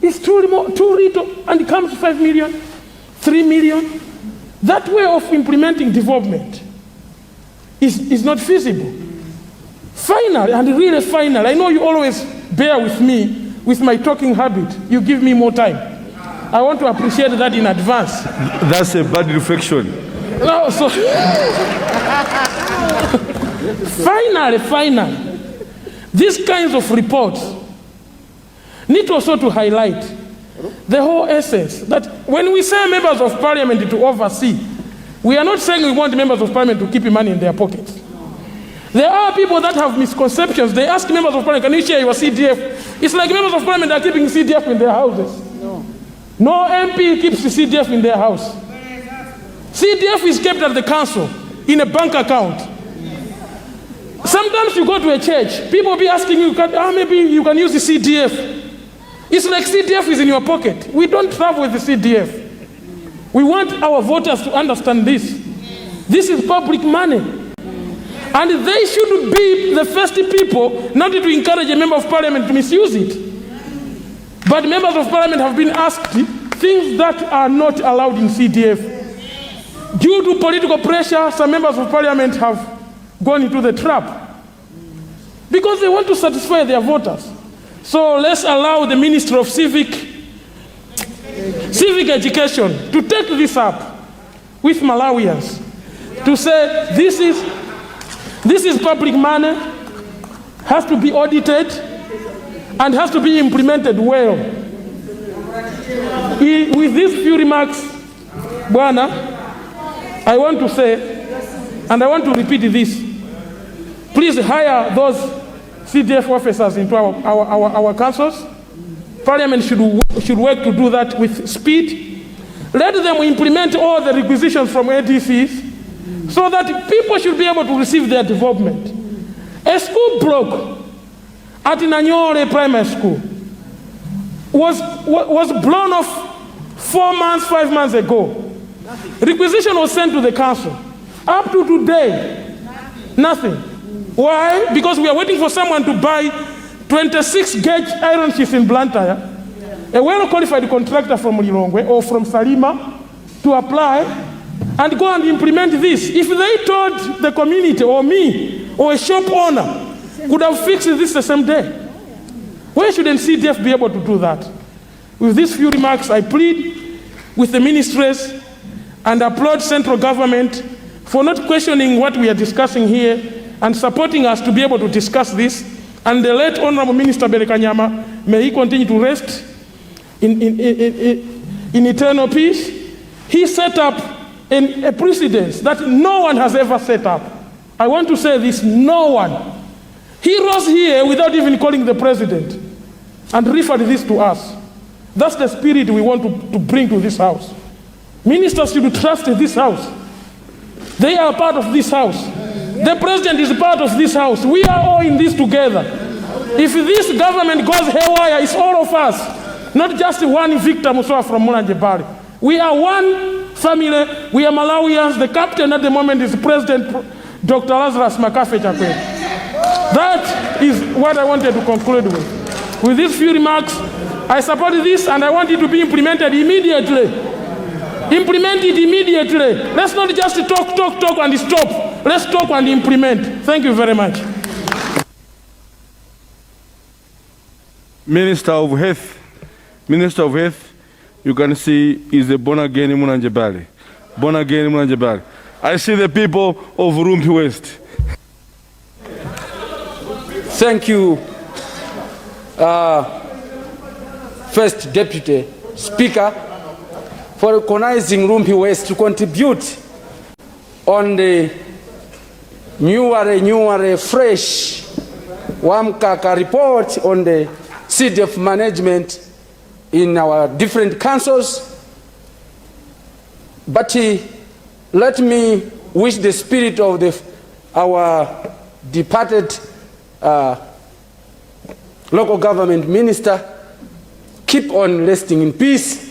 is too little and it comes to 5 million, 3 million, that way of implementing development is not feasible. Final, and really final, I know you always bear with me with my talking habit. You give me more time. I want to appreciate that in advance.
That's a bad reflection.
No, so finally, these kinds of reports need also to highlight the whole essence that when we say members of Parliament to oversee, we are not saying we want members of Parliament to keep money in their pockets. There are people that have misconceptions. They ask members of Parliament, can you share your CDF? It's like members of Parliament are keeping CDF in their houses. No MP keeps the CDF in their house. CDF is kept at the council in a bank account. Sometimes you go to a church, people will be asking you, maybe you can use the CDF. It's like CDF is in your pocket. We don't travel with the CDF. We want our voters to understand this. This is public money. And they should be the first people not to encourage a member of Parliament to misuse it. But members of Parliament have been asked things that are not allowed in CDF. Due to political pressure, some members of Parliament have gone into the trap because they want to satisfy their voters. So let's allow the Minister of Civic Education to take this up with Malawians to say this is public money, has to be audited and has to be implemented well. With these few remarks, Bwana, I want to say, and I want to repeat this, please hire those CDF officers into our councils. Parliament should work to do that with speed. Let them implement all the requisitions from ADCs so that people should be able to receive their development. A school block at Nanyole Primary School was blown off 4 months, 5 months ago. Requisition was sent to the council. Up to today, nothing. Why? Because we are waiting for someone to buy 26-gauge iron sheets in Blantyre, a well-qualified contractor from Lilongwe or from Salima to apply and go and implement this. If they told the community or me or a shop owner could have fixed this the same day, why shouldn't CDF be able to do that? With these few remarks, I plead with the ministries and applaud central government for not questioning what we are discussing here and supporting us to be able to discuss this. And the late Honorable Minister Berekanyama, may he continue to rest in eternal peace. He set up a precedence that no one has ever set up. I want to say this, no one. He rose here without even calling the president and referred this to us. That's the spirit we want to bring to this house. Ministers should trust this house. They are part of this house. The president is part of this house. We are all in this together. If this government goes haywire, it's all of us, not just one Victor Musawa from Mulanje Bali. We are one family. We are Malawians. The captain at the moment is President Dr. Lazarus Chakwera. That is what I wanted to conclude with. With these few remarks, I support this and I want it to be implemented immediately. Implement it immediately. Let's not just talk and stop. Let's talk and implement. Thank you very much.
Minister of Health, you can see is a born again in Mulanje Bali. Born again in Mulanje Bali. I see the people of Rumpi West.
Thank you, First Deputy Speaker, for recognizing Rumpi West to contribute on the newer fresh Wamkaka report on the CDF management in our different councils. But let me wish the spirit of our departed local government minister keep on resting in peace,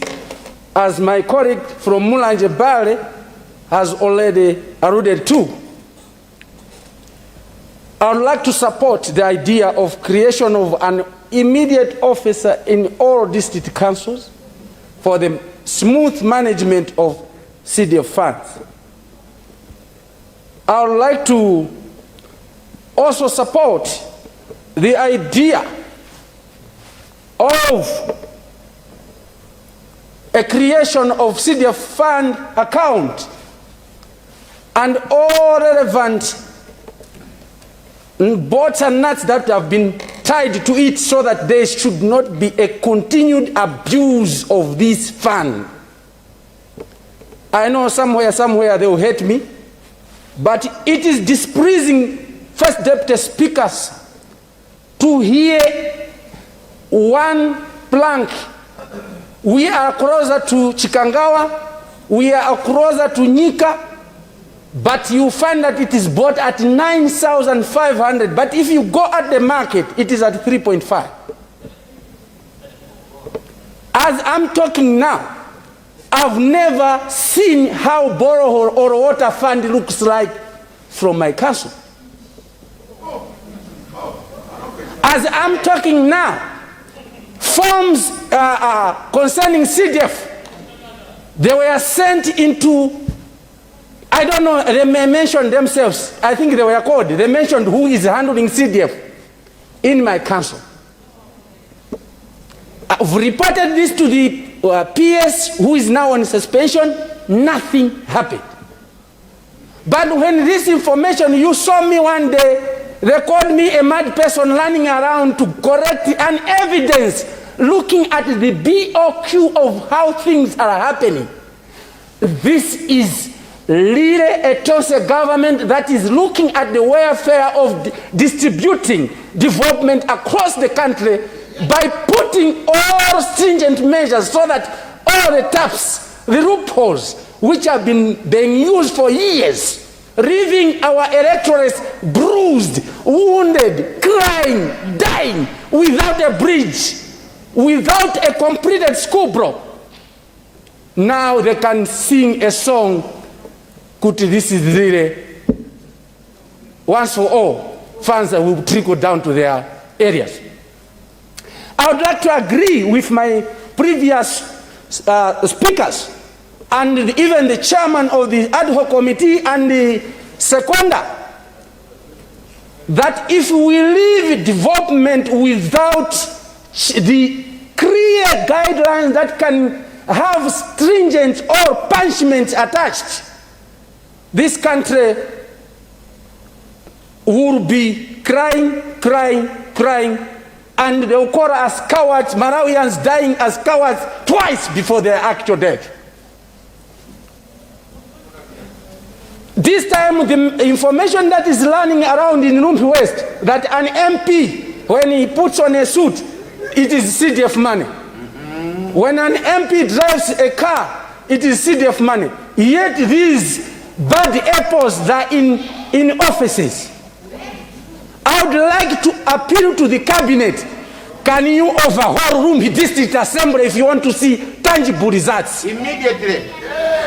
as my colleague from Mulanje Bale has already alluded to. I would like to support the idea of creation of an immediate officer in all district councils for the smooth management of CDF funds. I would like to also support the idea of a creation of CDF fund account and all relevant bolts and nuts that have been tied to it, so that there should not be a continued abuse of this fund. I know somewhere they will hate me, but it is displeasing First Deputy Speakers to hear one plank. We are closer to Chikangawa, we are closer to Nyika, but you find that it is bought at 9,500, but if you go at the market, it is at 3.5. As I'm talking now, I've never seen how borehole or water fund looks like from my council. As I'm talking now, forms concerning CDF, they were sent into, I don't know, they may mention themselves. I think they were called. They mentioned who is handling CDF in my council. I've reported this to the PS, who is now on suspension. Nothing happened. But when this information, you saw me one day, they called me a mad person running around to correct an evidence, looking at the BOQ of how things are happening. This is really a Tose government that is looking at the welfare of distributing development across the country by putting all stringent measures so that all the taps, the loopholes, which have been being used for years, leaving our electorates bruised, wounded, crying, dying, without a bridge, without a completed school block. Now they can sing a song, Kuti, this is really, once for all, funds that will trickle down to their areas. I would like to agree with my previous speakers, and even the chairman of the ad hoc committee and the seconder, that if we leave development without the clear guidelines that can have stringent or punishments attached, this country will be crying, and they will call us cowards, Malawians dying as cowards twice before their actual death. This time, the information that is running around in Rumpi West, that an MP, when he puts on a suit, it is CDF money. When an MP drives a car, it is CDF money. Yet these bad apples that are in offices. I would like to appeal to the cabinet. Can you overhaul Rumpi District Assembly if you want to see tangible results? Immediately.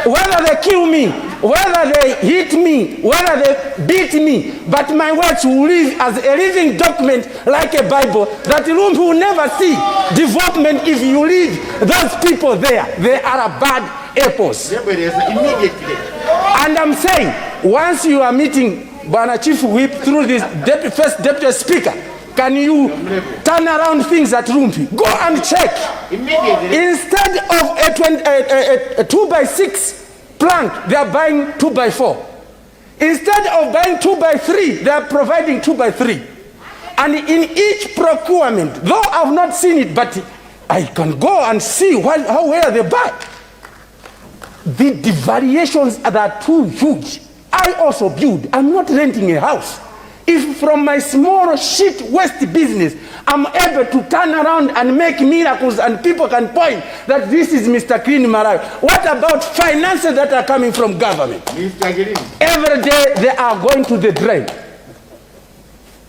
Whether they kill me, whether they hit me, whether they beat me, but my words will live as a living document like a Bible that Rumpi will never see development if you leave those people there. They are bad apples. Immediately. And I'm saying, once you are meeting Bwana Chief Whip through this first deputy speaker, can you turn around things at Rumpi? Go and check. Immediately. Instead of a 2x6 plank, they are buying 2x4. Instead of buying 2x3, they are providing 2x3. And in each procurement, though I've not seen it, but I can go and see where they buy. The variations are too huge. I also build. I'm not renting a house. If from my small shit waste business, I'm able to turn around and make miracles and people can point that this is Mr. Clean Malawi. What about finances that are coming from government? Every day they are going to the drain.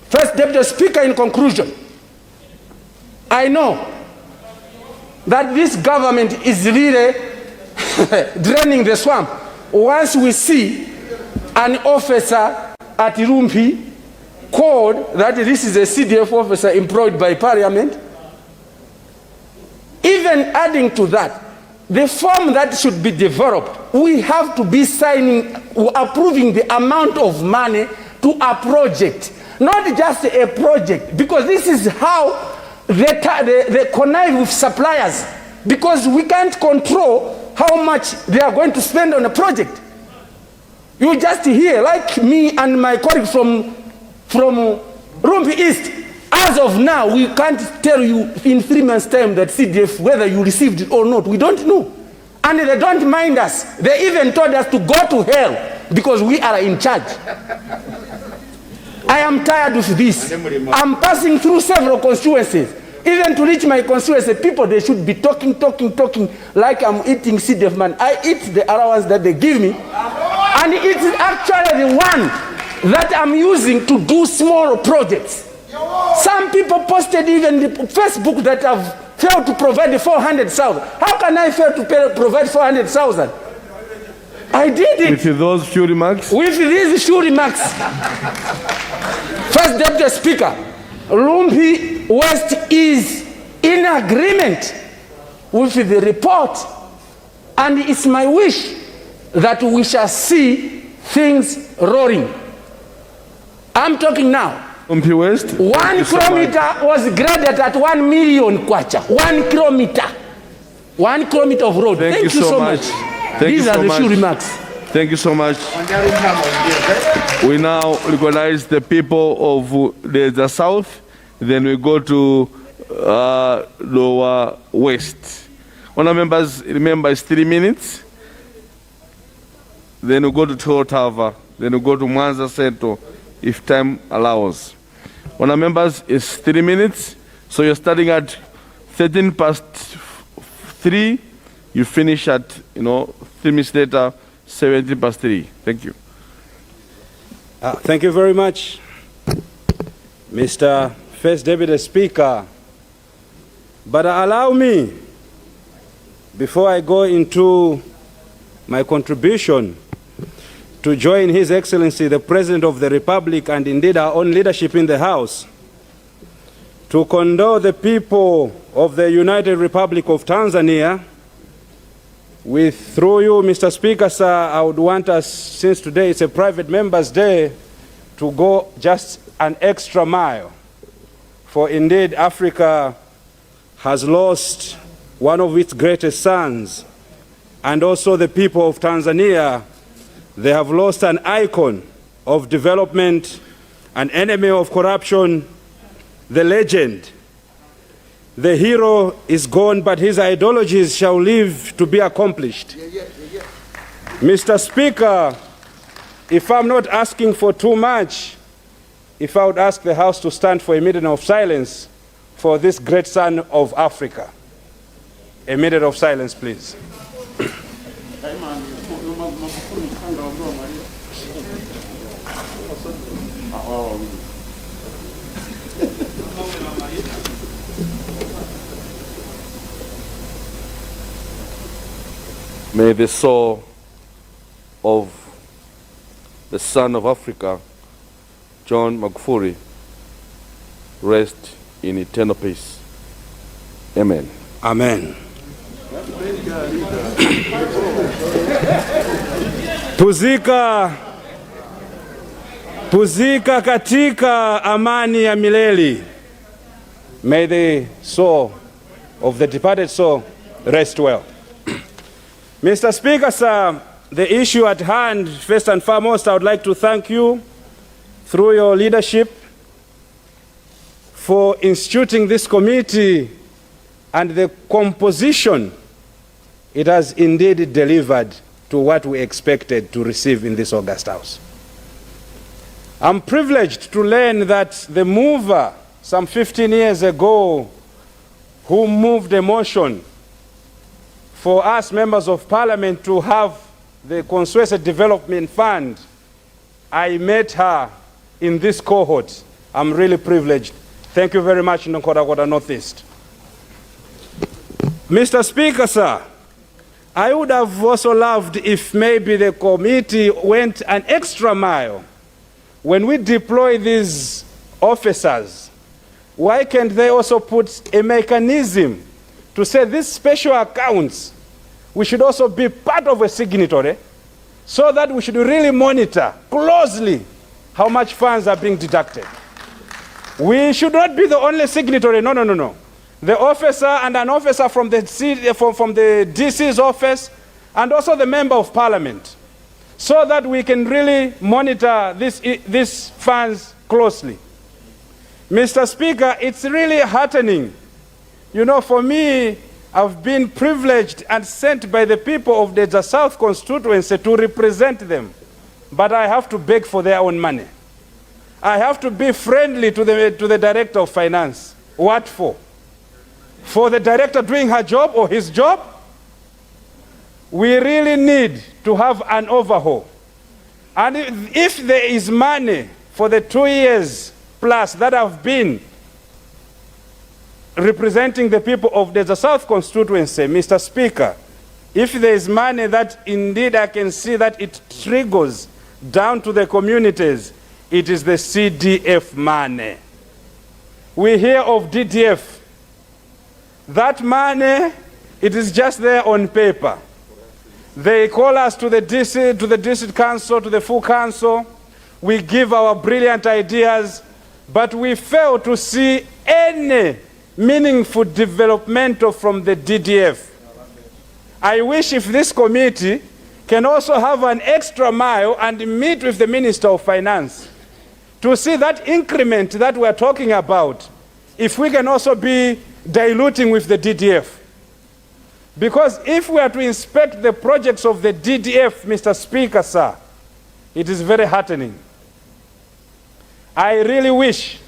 First Deputy Speaker, in conclusion, I know that this government is really draining the swamp. Once we see an officer at Rumpi called that this is a CDF officer employed by Parliament, even adding to that, the form that should be developed, we have to be signing, approving the amount of money to a project, not just a project, because this is how they connive with suppliers, because we can't control how much they are going to spend on a project. You just hear, like me and my colleague from Rumpi East, as of now, we can't tell you in 3 months' time that CDF, whether you received it or not, we don't know. And they don't mind us. They even told us to go to hell because we are in charge. I am tired of this. I'm passing through several constituencies. Even to reach my constituency, people, they should be talking like I'm eating CDF, man. I eat the allowance that they give me. And it's actually the one that I'm using to do small projects. Some people posted even the Facebook that I've failed to provide the 400,000. How can I fail to provide 400,000? I did it.
With those few remarks?
With these few remarks. First Deputy Speaker, Rumpi West is in agreement with the report, and it's my wish that we shall see things roaring. I'm talking now.
Rumpi West?
1 kilometer was graded at 1 million kwacha. 1 kilometer. 1 kilometer of road. Thank you so much. These are the few remarks.
Thank you so much. We now recognize the people of the south. Then we go to lower west. Honourable members, remember it's 3 minutes. Then we go to Totava. Then we go to Mwanza Central, if time allows. Honourable members, it's 3 minutes. So you're starting at 3:13. You finish at 3 minutes later, 3:17. Thank you.
Thank you very much, Mr. First Deputy Speaker. But allow me, before I go into my contribution, to join His Excellency, the President of the Republic, and indeed our own leadership in the House, to condole the people of the United Republic of Tanzania through you, Mr. Speaker, sir, I would want us, since today is a private members' day, to go just an extra mile. For indeed, Africa has lost one of its greatest sons, and also the people of Tanzania, they have lost an icon of development, an enemy of corruption, the legend. The hero is gone, but his ideologies shall live to be accomplished. Mr. Speaker, if I'm not asking for too much, if I would ask the House to stand for a minute of silence for this great son of Africa. A minute of silence, please.
May the soul of the son of Africa, John Magufuli, rest in eternal peace. Amen.
Amen. Puzika katika amani ya milele. May the soul of the departed soul rest well. Mr. Speaker, sir, the issue at hand, first and foremost, I would like to thank you through your leadership for instituting this committee, and the composition, it has indeed delivered to what we expected to receive in this August House. I'm privileged to learn that the mover some 15 years ago who moved a motion for us members of parliament to have the Constituency Development Fund, I met her in this cohort. I'm really privileged. Thank you very much, Nkhani Northeast. Mr. Speaker, sir, I would have also loved if maybe the committee went an extra mile. When we deploy these officers, why can't they also put a mechanism to say these special accounts, we should also be part of a signatory, so that we should really monitor closely how much funds are being deducted. We should not be the only signatory, no. The officer and an officer from the DC's office, and also the member of parliament, so that we can really monitor these funds closely. Mr. Speaker, it's really heartening. You know, for me, I've been privileged and sent by the people of the South constituency to represent them, but I have to beg for their own money. I have to be friendly to the Director of Finance. What for? For the director doing her job or his job? We really need to have an overhaul. And if there is money for the 2 years plus that I've been representing the people of the South constituency, Mr. Speaker, if there is money that indeed I can see that it triggers down to the communities, it is the CDF money. We hear of DDF. That money, it is just there on paper. They call us to the district council, to the full council. We give our brilliant ideas, but we fail to see any meaningful development from the DDF. I wish if this committee can also have an extra mile and meet with the Minister of Finance to see that increment that we're talking about, if we can also be diluting with the DDF. Because if we are to inspect the projects of the DDF, Mr. Speaker, sir, it is very heartening. I really wish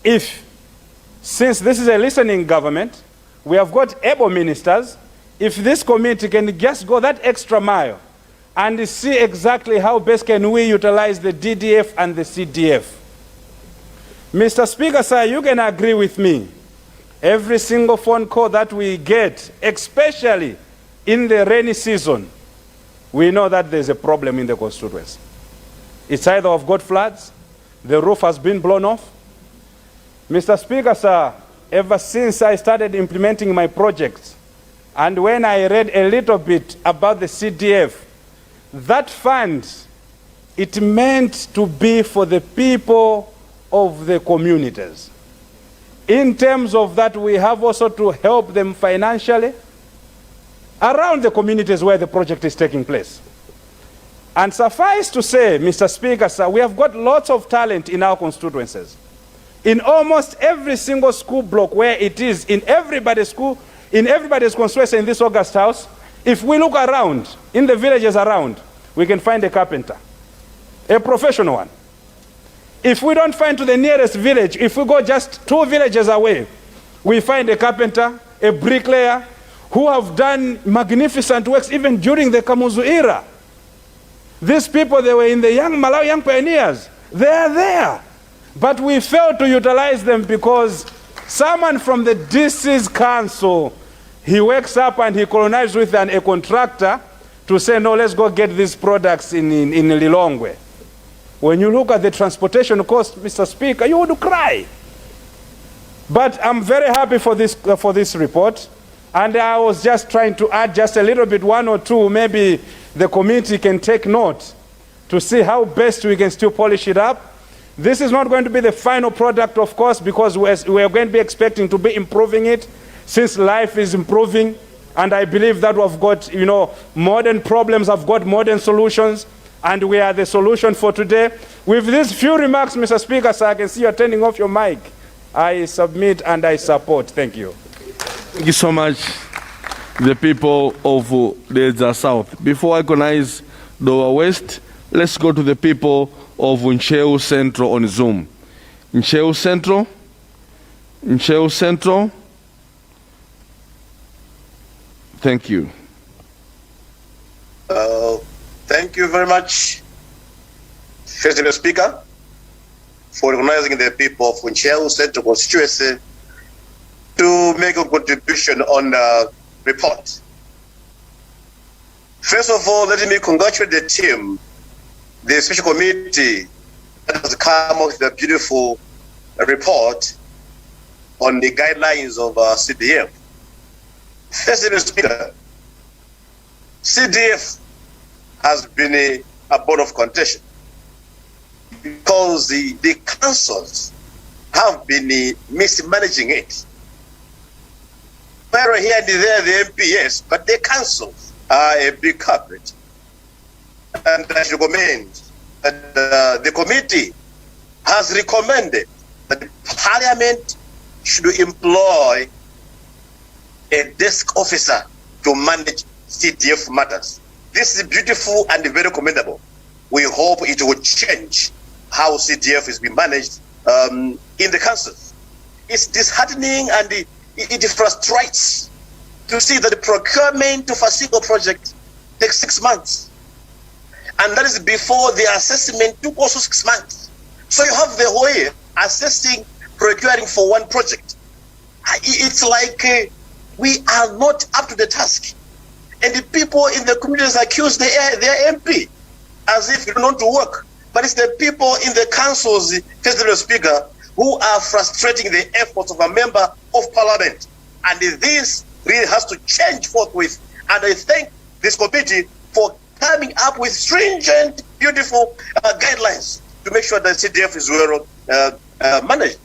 if, since this is a listening government, we have got able ministers, if this committee can just go that extra mile and see exactly how best can we utilize the DDF and the CDF. Mr. Speaker, sir, you can agree with me. Every single phone call that we get, especially in the rainy season, we know that there's a problem in the constituency. It's either I've got floods, the roof has been blown off. Mr. Speaker, sir, ever since I started implementing my projects, and when I read a little bit about the CDF, that fund, it meant to be for the people of the communities. In terms of that, we have also to help them financially around the communities where the project is taking place. And suffice to say, Mr. Speaker, sir, we have got lots of talent in our constituencies. In almost every single school block where it is, in everybody's school, in everybody's constituency in this August House, if we look around, in the villages around, we can find a carpenter, a professional one. If we don't find to the nearest village, if we go just 2 villages away, we find a carpenter, a bricklayer, who have done magnificent works even during the Kamuzu era. These people, they were in the young Malawi young pioneers. They are there. But we failed to utilize them because someone from the DC's council, he wakes up and he colonizes with a contractor to say, no, let's go get these products in Lilongwe. When you look at the transportation cost, Mr. Speaker, you would cry. But I'm very happy for this report. And I was just trying to add just a little bit, 1 or 2, maybe the committee can take note to see how best we can still polish it up. This is not going to be the final product, of course, because we are going to be expecting to be improving it since life is improving. And I believe that we've got, modern problems have got modern solutions. And we are the solution for today. With these few remarks, Mr. Speaker, sir, I can see you're turning off your mic. I submit and I support. Thank you.
Thank you so much. the people of the South. Before I recognize Dowa West, let's go to the people of Ncheu Central on Zoom. Ncheu Central. Ncheu Central. Thank you.
Thank you very much, First Speaker, for recognizing the people of Ncheu Central constituency to make a contribution on the report. First of all, let me congratulate the team, the special committee that has come up with a beautiful report on the guidelines of CDF. First Speaker, CDF has been a bone of contention because the councils have been mismanaging it. Where here and there, the MP, yes, but the councils are a big culprit. And I should recommend that the committee has recommended that the Parliament should employ a desk officer to manage CDF matters. This is beautiful and very commendable. We hope it will change how CDF is being managed in the councils. It's disheartening and it frustrates to see that the procurement of a single project takes 6 months. And that is before the assessment took also 6 months. So you have the whole year assessing, procuring for one project. It's like we are not up to the task. And the people in the communities accuse their MP as if they don't want to work. But it's the people in the councils, Mr. Speaker, who are frustrating the efforts of a member of Parliament. And this really has to change forthwith. And I thank this committee for coming up with stringent, beautiful guidelines to make sure that CDF is well managed.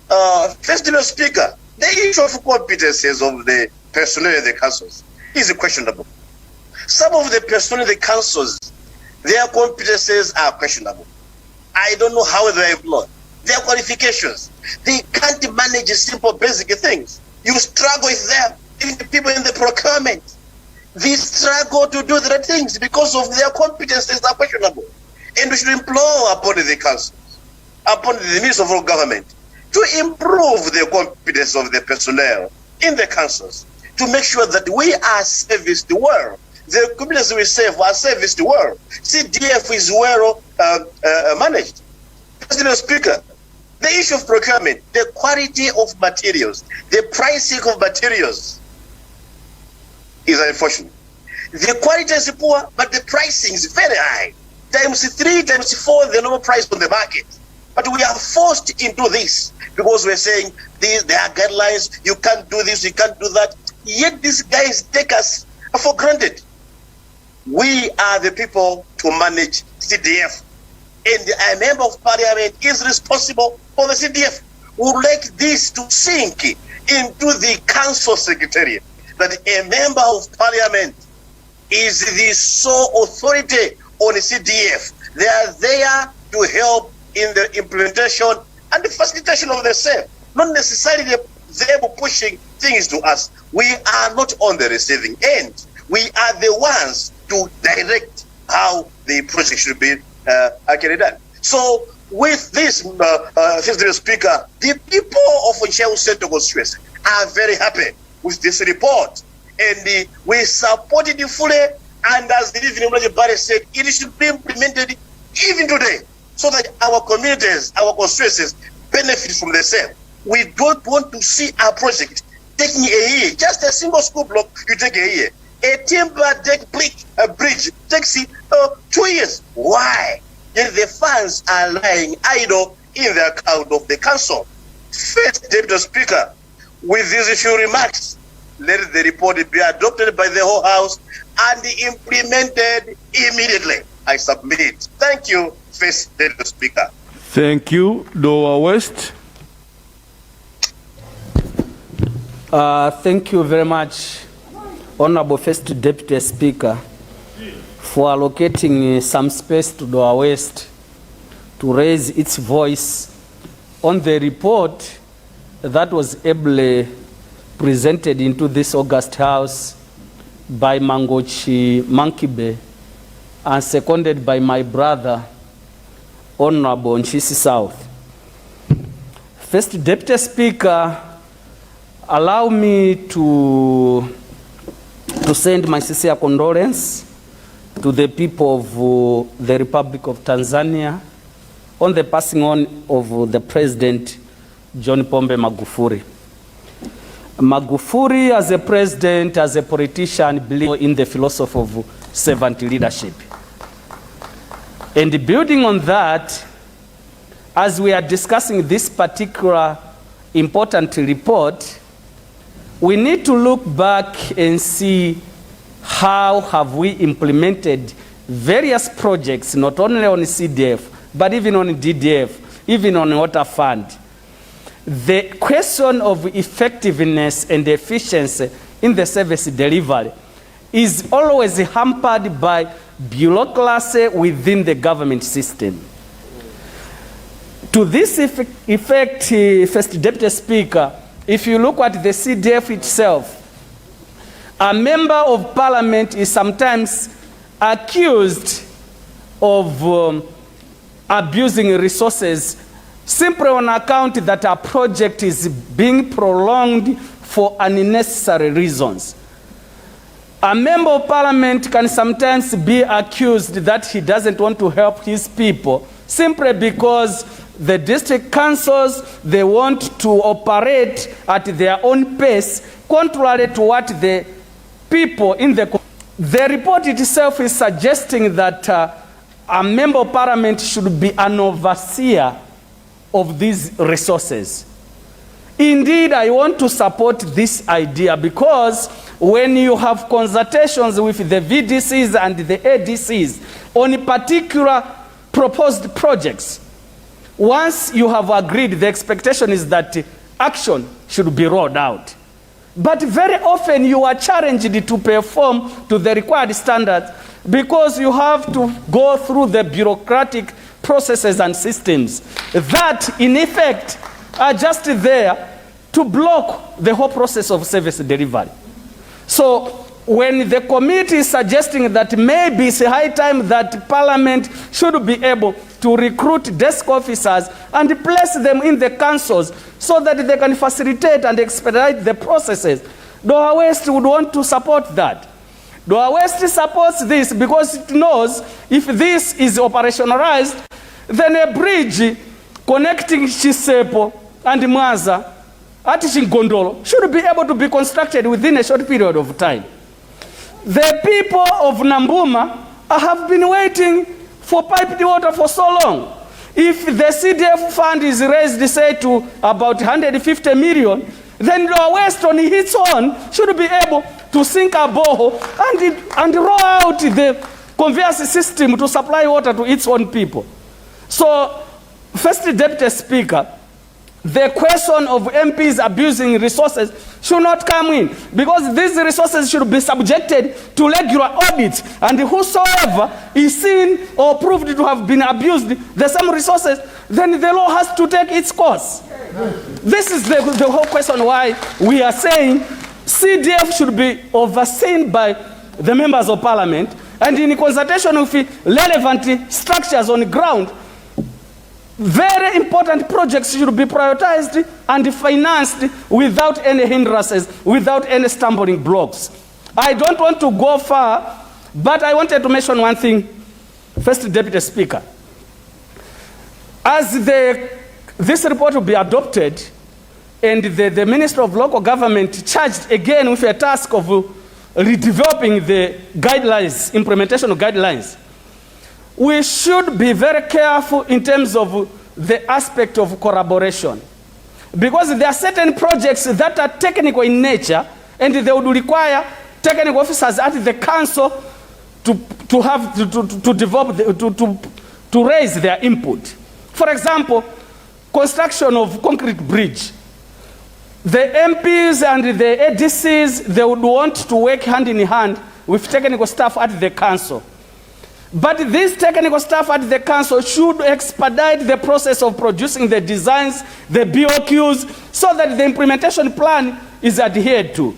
Mr. Speaker, the issue of competences of the personnel in the councils is questionable. Some of the personnel in the councils, their competences are questionable. I don't know how they are employed. Their qualifications, they can't manage simple basic things. You struggle with them. Even the people in the procurement, they struggle to do the right things because of their competences are questionable. And we should implore upon the councils, upon the Minister of All Government, to improve the competence of the personnel in the councils, to make sure that we are service the world. The communities we serve are service the world. CDF is well managed. Mr. Speaker, the issue of procurement, the quality of materials, the pricing of materials is unfortunate. The quality is poor, but the pricing is very high. ×3, ×4, the normal price on the market. But we are forced into this because we're saying there are guidelines, you can't do this, you can't do that. Yet these guys take us for granted. We are the people to manage CDF. And a member of Parliament is responsible for the CDF. We would like this to sink into the council secretariat, that a member of Parliament is the sole authority on the CDF. They are there to help in the implementation and the facilitation of the same, not necessarily them pushing things to us. We are not on the receiving end. We are the ones to direct how the project should be carried out. So with this, Mr. Speaker, the people of Ncheu Central constituency are very happy with this report. And we support it fully. And as the Living Barry said, it should be implemented even today, so that our communities, our constituencies benefit from the same. We don't want to see our project taking a year. Just a single school block, you take a year. A timber deck bridge takes 2 years. Why? Then the funds are lying idle in the account of the council. First, Deputy Speaker, with these few remarks, let the report be adopted by the whole House and implemented immediately. I submit. Thank you, First Deputy Speaker.
Thank you. Dowa West.
Thank you very much, Honorable First Deputy Speaker, for allocating some space to Dowa West to raise its voice on the report that was ably presented into this August House
by Mangochi Mankibe and seconded by my brother, Honorable Nchisi South. First Deputy Speaker, allow me to send my sincere condolence to the people of the Republic of Tanzania on the passing on of the President John Pombe Magufuli. Magufuli, as a president, as a politician, believed in the philosophy of servant leadership. And building on that, as we are discussing this particular important report, we need to look back and see how have we implemented various projects, not only on CDF, but even on DDF, even on water fund. The question of effectiveness and efficiency in the service delivery is always hampered by bureaucracy within the government system. To this effect, First Deputy Speaker, if you look at the CDF itself, a member of parliament is sometimes accused of abusing resources simply on account that a project is being prolonged for unnecessary reasons. A member of parliament can sometimes be accused that he doesn't want to help his people simply because the district councils, they want to operate at their own pace, contrary to what the people in the report itself is suggesting that a member of parliament should be an overseer of these resources. Indeed, I want to support this idea because when you have consultations with the VDCs and the ADCs on particular proposed projects, once you have agreed, the expectation is that action should be rolled out. But very often you are challenged to perform to the required standards because you have to go through the bureaucratic processes and systems that, in effect, are just there to block the whole process of service delivery. So when the committee is suggesting that maybe it's high time that Parliament should be able to recruit desk officers and place them in the councils so that they can facilitate and expedite the processes, Doha West would want to support that. Doha West supports this because it knows if this is operationalized, then a bridge connecting Chisepo and Mwaza at Chingondolo should be able to be constructed within a short period of time. The people of Nambuma have been waiting for piped water for so long. If the CDF fund is raised, say, to about 150 million, then Doha West on its own should be able to sink a borehole and roll out the conveyor system to supply water to its own people. So, First Deputy Speaker, the question of MPs abusing resources should not come in because these resources should be subjected to regular audits, and whosoever is seen or proved to have been abused the same resources, then the law has to take its course. This is the whole question why we are saying CDF should be overseen by the members of parliament and in consultation with relevant structures on the ground. Very important projects should be prioritized and financed without any hindrances, without any stumbling blocks. I don't want to go far, but I wanted to mention one thing, First Deputy Speaker. As this report will be adopted and the Minister of Local Government charged again with a task of redeveloping the guidelines, implementation of guidelines, we should be very careful in terms of the aspect of collaboration. Because there are certain projects that are technical in nature and they would require technical officers at the council to develop, to raise their input. For example, construction of concrete bridge. The MPs and the ADCs, they would want to work hand in hand with technical staff at the council. But this technical staff at the council should expedite the process of producing the designs, the BOQs, so that the implementation plan is adhered to.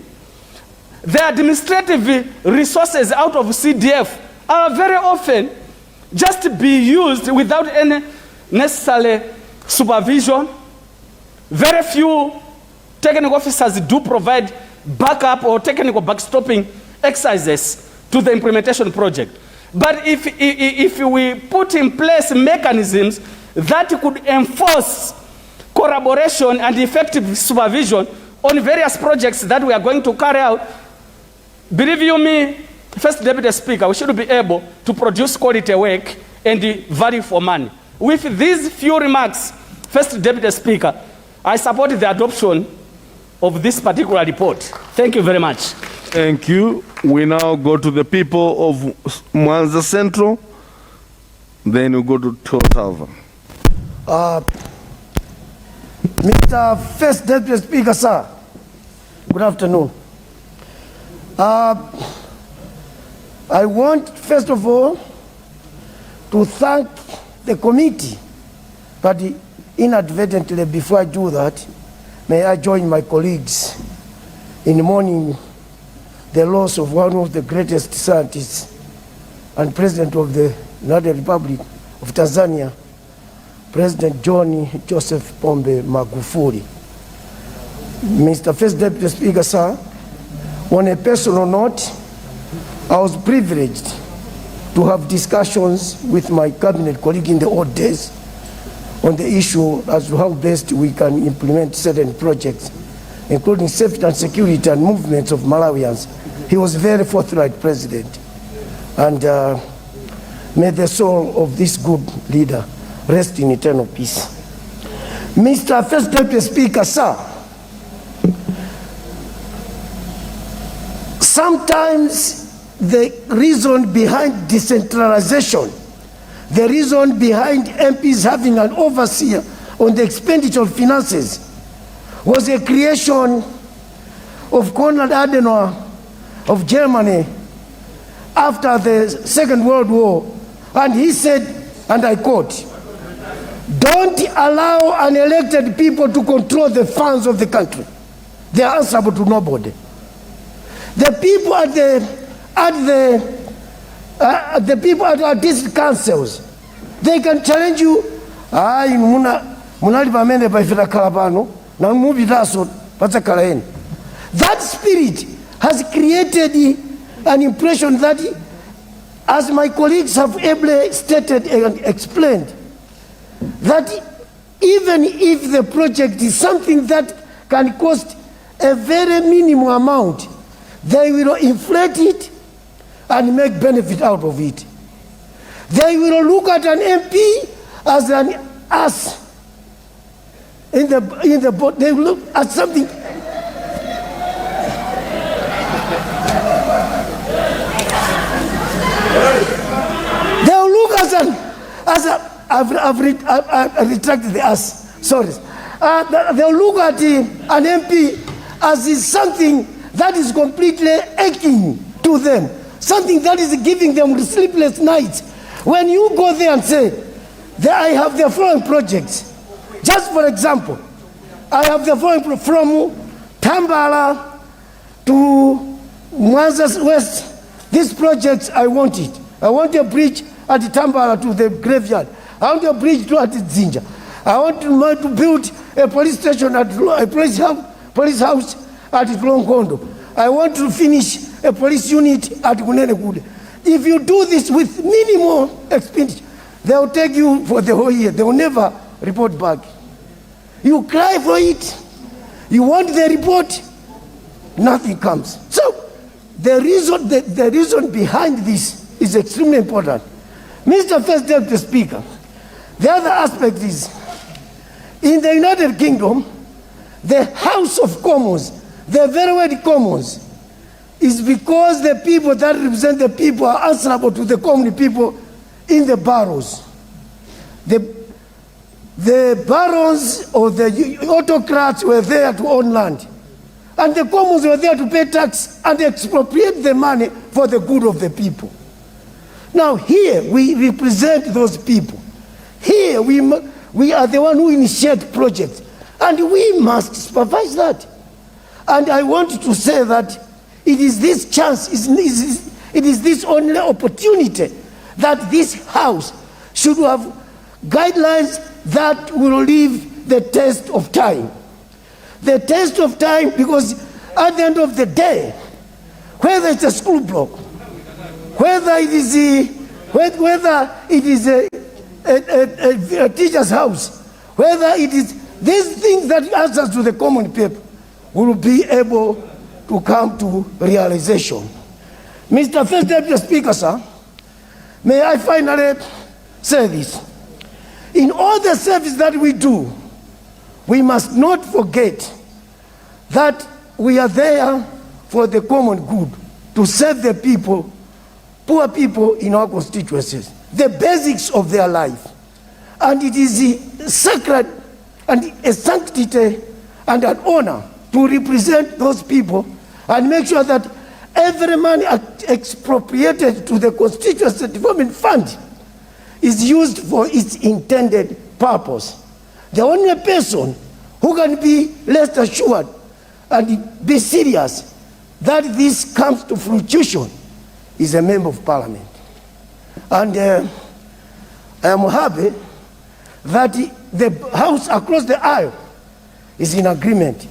the administrative resources out of CDF are very often just be used without any necessary supervision. Very few technical officers do provide backup or technical backstopping exercises to the implementation project. But if we put in place mechanisms that could enforce collaboration and effective supervision on various projects that we are going to carry out, believe you me, First Deputy Speaker, we should be able to produce quality work and value for money. With these few remarks, First Deputy Speaker, I support the adoption of this particular report. Thank you very much.
Thank you. We now go to the people of Mwanza Central. Then we go to Totava.
Mr. First Deputy Speaker, sir, good afternoon. I want, first of all, to thank the committee, but inadvertently, before I do that, may I join my colleagues in mourning the loss of one of the greatest scientists and President of the United Republic of Tanzania, President John Joseph Pombe Magufuli. Mr. First Deputy Speaker, sir, on a personal note, I was privileged to have discussions with my cabinet colleague in the old days on the issue as to how best we can implement certain projects, including safety and security and movements of Malawians. He was a very forthright president. And may the soul of this good leader rest in eternal peace. Mr. First Deputy Speaker, sir, sometimes the reason behind decentralization, the reason behind MPs having an overseer on the expenditure of finances, was a creation of Konrad Adenauer of Germany after the Second World War. And he said, and I quote, "Don't allow unelected people to control the funds of the country. They are answerable to nobody." The people at our district councils, they can challenge you. That spirit has created an impression that, as my colleagues have ably stated and explained, that even if the project is something that can cost a very minimum amount, they will inflate it and make benefit out of it. They will look at an MP as an ass in the boat. They will look at something. They will look I've retracted the ass. Sorry. They'll look at an MP as is something that is completely aching to them, something that is giving them sleepless nights. When you go there and say, I have the following projects. Just for example, I have the following from Tambala to Mwanza West. This project, I want it. I want a bridge at Tambala to the graveyard. I want a bridge to at Zinja. I want to build a police station at a police house at Longondo. I want to finish a police unit at Kunenekude. If you do this with minimal expenditure, they will take you for the whole year. They will never report back. You cry for it. You want the report. Nothing comes. So the reason behind this is extremely important. Mr. First Deputy Speaker, the other aspect is, in the United Kingdom, the House of Commons, the very word Commons, is because the people that represent the people are answerable to the common people in the boroughs. The barons or the autocrats were there to own land. And the commons were there to pay tax and expropriate the money for the good of the people. Now here we represent those people. Here we are the one who initiate projects. And we must supervise that. And I want to say that it is this chance, it is this only opportunity that this House should have guidelines that will leave the test of time. The test of time, because at the end of the day, whether it's a school block, whether it is a teacher's house, whether it is these things that answers to the common people, will be able to come to realization. Mr. First Deputy Speaker, sir, may I finally say this. In all the service that we do, we must not forget that we are there for the common good, to serve the people, poor people in our constituencies, the basics of their life. And it is sacred and a sanctity and an honor to represent those people and make sure that every money expropriated to the constituency development fund is used for its intended purpose. The only person who can be rest assured and be serious that this comes to fruition is a member of parliament. And I am happy that the House across the aisle is in agreement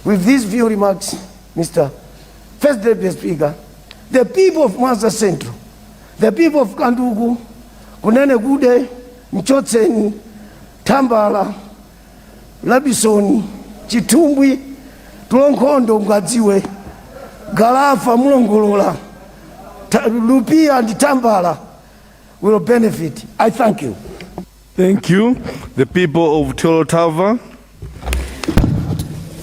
with these few remarks, Mr. First Deputy Speaker. The people of Mwanza Central, the people of Kandugu, Kunene Gude, Mchotseni, Tambala, Labisoni, Chitumbwi, Tulonkondo, Ngadziwe, Galafa, Mulongolola, Lupia and Tambala will benefit. I thank you.
Thank you. The people of Tolotava.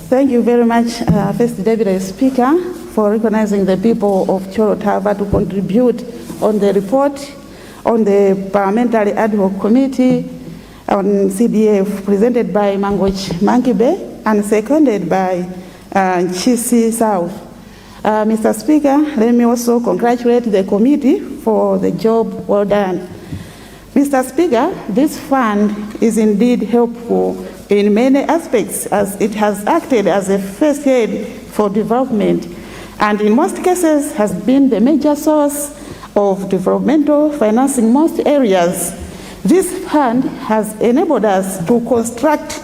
Thank you very much, First Deputy Speaker, for recognizing the people of Tolotava to contribute on the report on the Parliamentary Ad Hoc Committee on CDF presented by Mangoch Mankibe and seconded by Chisi South. Mr. Speaker, let me also congratulate the committee for the job well done. Mr. Speaker, this fund is indeed helpful in many aspects as it has acted as a first aid for development and in most cases has been the major source of developmental financing most areas. This fund has enabled us to construct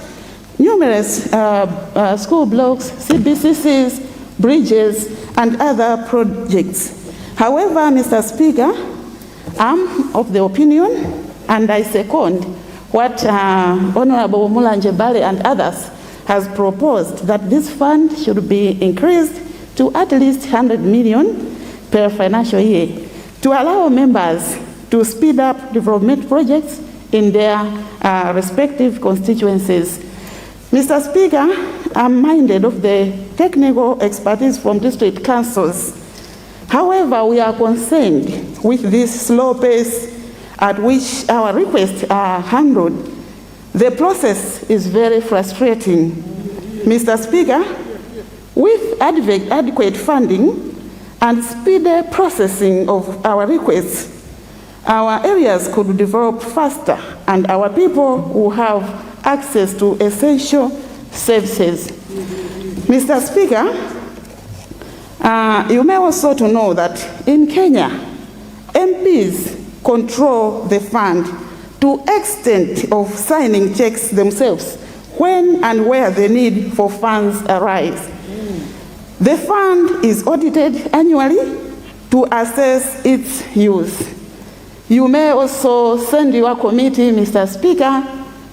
numerous school blocks, CBCCs, bridges, and other projects. However, Mr. Speaker, I'm of the opinion, and I second what Honorable Mulanje Bale and others has proposed, that this fund should be increased to at least 100 million per financial year to allow members to speed up development projects in their respective constituencies. Mr. Speaker, I'm minded of the technical expertise from district councils. However, we are concerned with this slow pace at which our requests are handled. The process is very frustrating. Mr. Speaker, with adequate funding and speedy processing of our requests, our areas could develop faster and our people will have access to essential services. Mr. Speaker, you may also to know that in Kenya, MPs control the fund to extent of signing checks themselves when and where the need for funds arise. The fund is audited annually to assess its use. You may also send your committee, Mr. Speaker,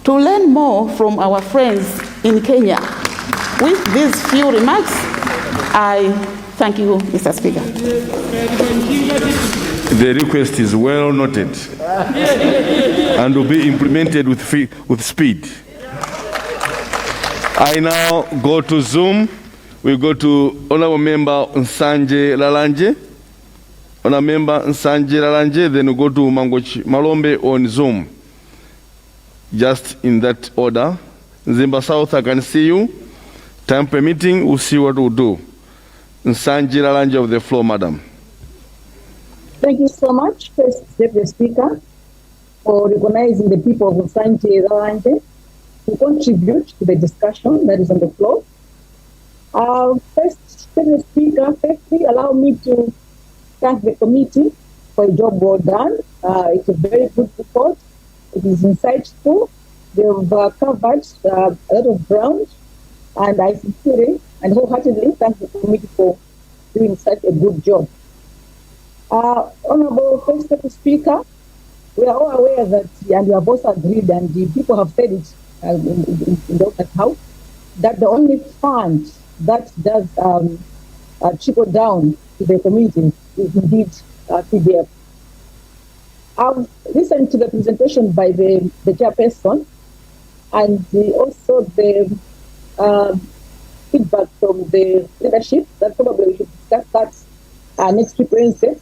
to learn more from our friends in Kenya. With these few remarks, I thank you, Mr. Speaker.
The request is well noted and will be implemented with speed. I now go to Zoom. We go to Honorable Member Nsanje Lalanje. Honorable Member Nsanje Lalanje, then we go to Mangochi Malombe on Zoom. Just in that order. Nzimba South, I can see you. Time permitting, we'll see what we'll do. Nsanje Lalanje of the floor, Madam.
Thank you so much, First Deputy Speaker, for recognizing the people of Nsanje Lalanje to contribute to the discussion that is on the floor. First, Mr. Speaker, firstly, allow me to thank the committee for a job well done. It's a very good report. It is insightful. They've covered a lot of ground, and I sincerely and wholeheartedly thank the committee for doing such a good job. Honorable First Deputy Speaker, we are all aware that, and we have also agreed, and the people have said it in the House, that the only fund that does trickle down to the community is indeed CDF. I've listened to the presentation by the chairperson and also the feedback from the leadership that probably we should discuss that next week Wednesday.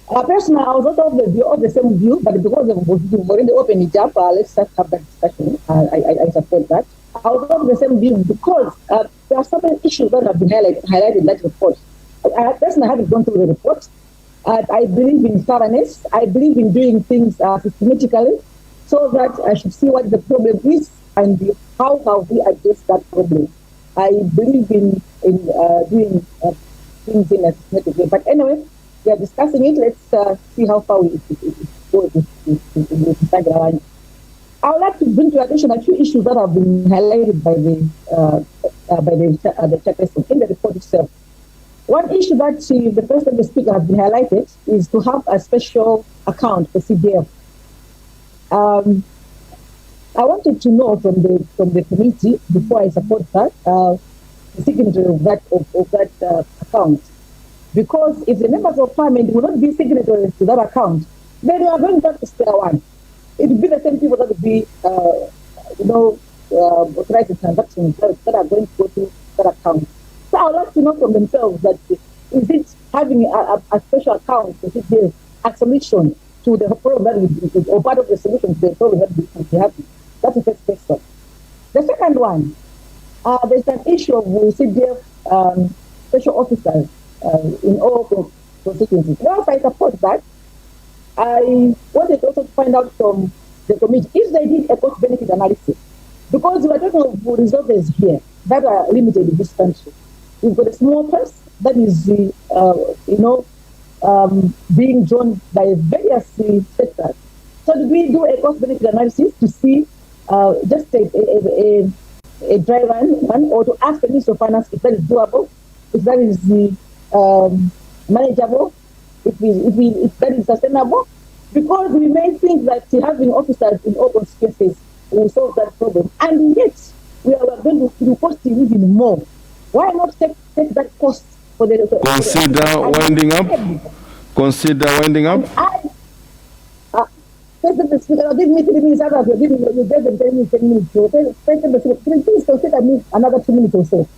Personally, I was also of the same view, but because we've already opened it up, let's just have that discussion. I support that. I was of the same view because there are so many issues that have been highlighted in that report. I personally haven't gone through the report. I believe in thoroughness. I believe in doing things systematically so that I should see what the problem is and how have we addressed that problem. I believe in doing things in a systematic way. But anyway, we are discussing it. Let's see how far we go with Instagram. I would like to bring to your attention a few issues that have been highlighted by the chairperson in the report itself. One issue that the First Deputy Speaker has been highlighted is to have a special account for CDF. I wanted to know from the committee before I support that the signatory of that account, because if the members of Parliament will not be signatories to that account, then we are going back to square one. It will be the same people that will be, authorized the transactions that are going to go to that account. So I would like to know from themselves that is it having a special account for CDF a solution to the problem that or part of the solution to the problem that we have. That's the first question. The second one, there's an issue of CDF special officers in all constituencies. Whilst I support that, I wanted also to find out from the committee if they did a cost-benefit analysis, because we are talking of resources here that are limited in this country. We've got a small press that is, being drawn by various sectors. So did we do a cost-benefit analysis to see just a dry run or to ask the Minister of Finance if that is doable, if that is manageable, if that is sustainable? Because we may think that having officers in all constituencies will solve that problem, and yet we are going to be costing even more. Why not take that cost for the...
Consider winding up. Consider winding up.
President Speaker, give me 3 minutes. After you gave them 10 minutes. President Speaker, please consider me another 2 minutes or so.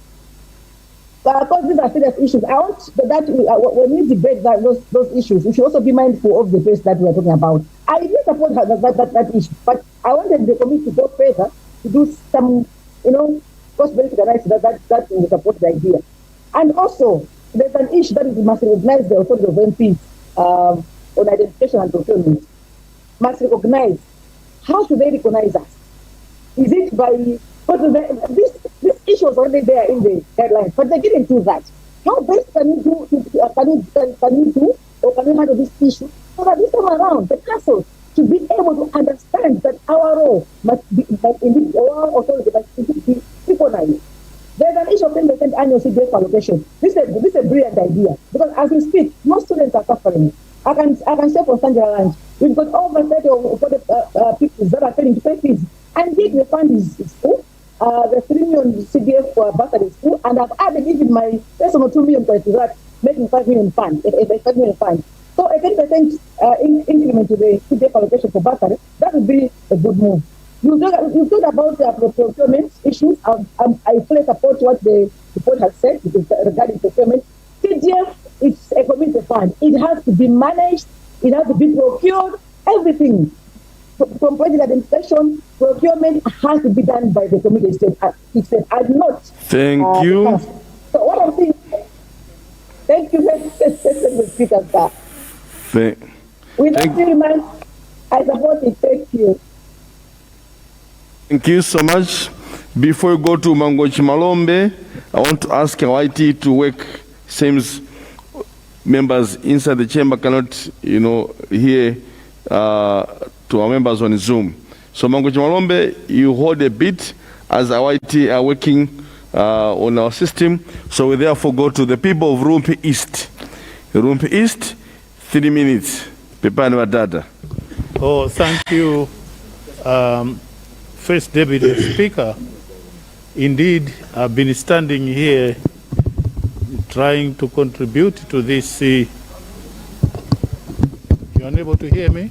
Because these are serious issues. I want that when we debate those issues, we should also be mindful of the base that we are talking about. I did support that issue, but I wanted the committee to go further to do some, cost-benefit analysis that will support the idea. And also, there's an issue that we must recognize the authority of MPs on identification and procurement. Must recognize. How should they recognize us? Is it by... This issue was already there in the guidelines, but they didn't do that. How best can you do, or can you handle this issue so that this time around, the council should be able to understand that our role must be, that indeed our authority must be recognized. There's an issue of 10% annual CDF allocation. This is a brilliant idea, because as we speak, most students are suffering. I can say for Sanjay, we've got over 30 of people that are failing to pay fees, and yet the fund is full. The 3 million CDF for bursary is full, and I've added even my personal 2 million for that, making 5 million fund, a 5 million fund. So a 10% increment to the CDF allocation for bursary, that would be a good move. You talked about the procurement issues. I fully support what the report has said regarding procurement. CDF is a community fund. It has to be managed. It has to be procured. Everything from project identification, procurement has to be done by the community itself, and not.
Thank you.
So what I'm saying. Thank you, Mr. Speaker. With that in mind, I support it. Thank you.
Thank you so much. Before we go to Mangochi Malombe, I want to ask our IT to work. Seems members inside the chamber cannot, hear to our members on Zoom. So Mangu Malombe, you hold a bit as our IT are working on our system. So we therefore go to the people of Rumpi East. Rumpi East, 3 minutes. Pepani Wadada.
Oh, thank you, First Deputy Speaker. Indeed, I've been standing here trying to contribute to this. You unable to hear me?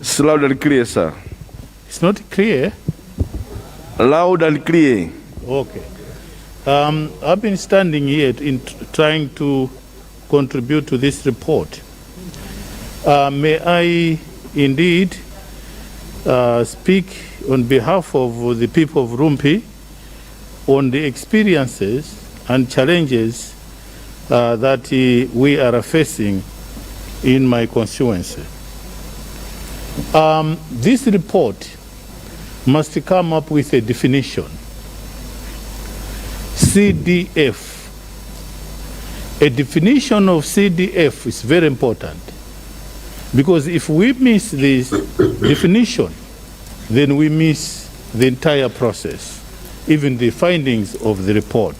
It's loud and clear, sir.
It's not clear?
Loud and clear.
Okay. I've been standing here trying to contribute to this report. May I indeed speak on behalf of the people of Rumpi on the experiences and challenges that we are facing in my constituency. This report must come up with a definition. CDF. A definition of CDF is very important, because if we miss this definition, then we miss the entire process, even the findings of the report.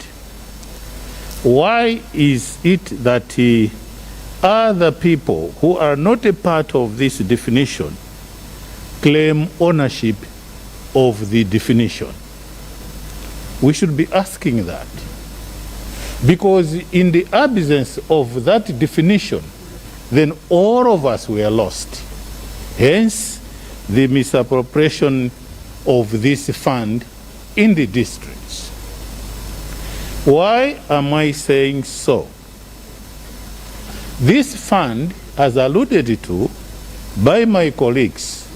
Why is it that other people who are not a part of this definition claim ownership of the definition? We should be asking that, because in the absence of that definition, then all of us were lost. Hence, the misappropriation of this fund in the districts. Why am I saying so? This fund, as alluded to by my colleagues,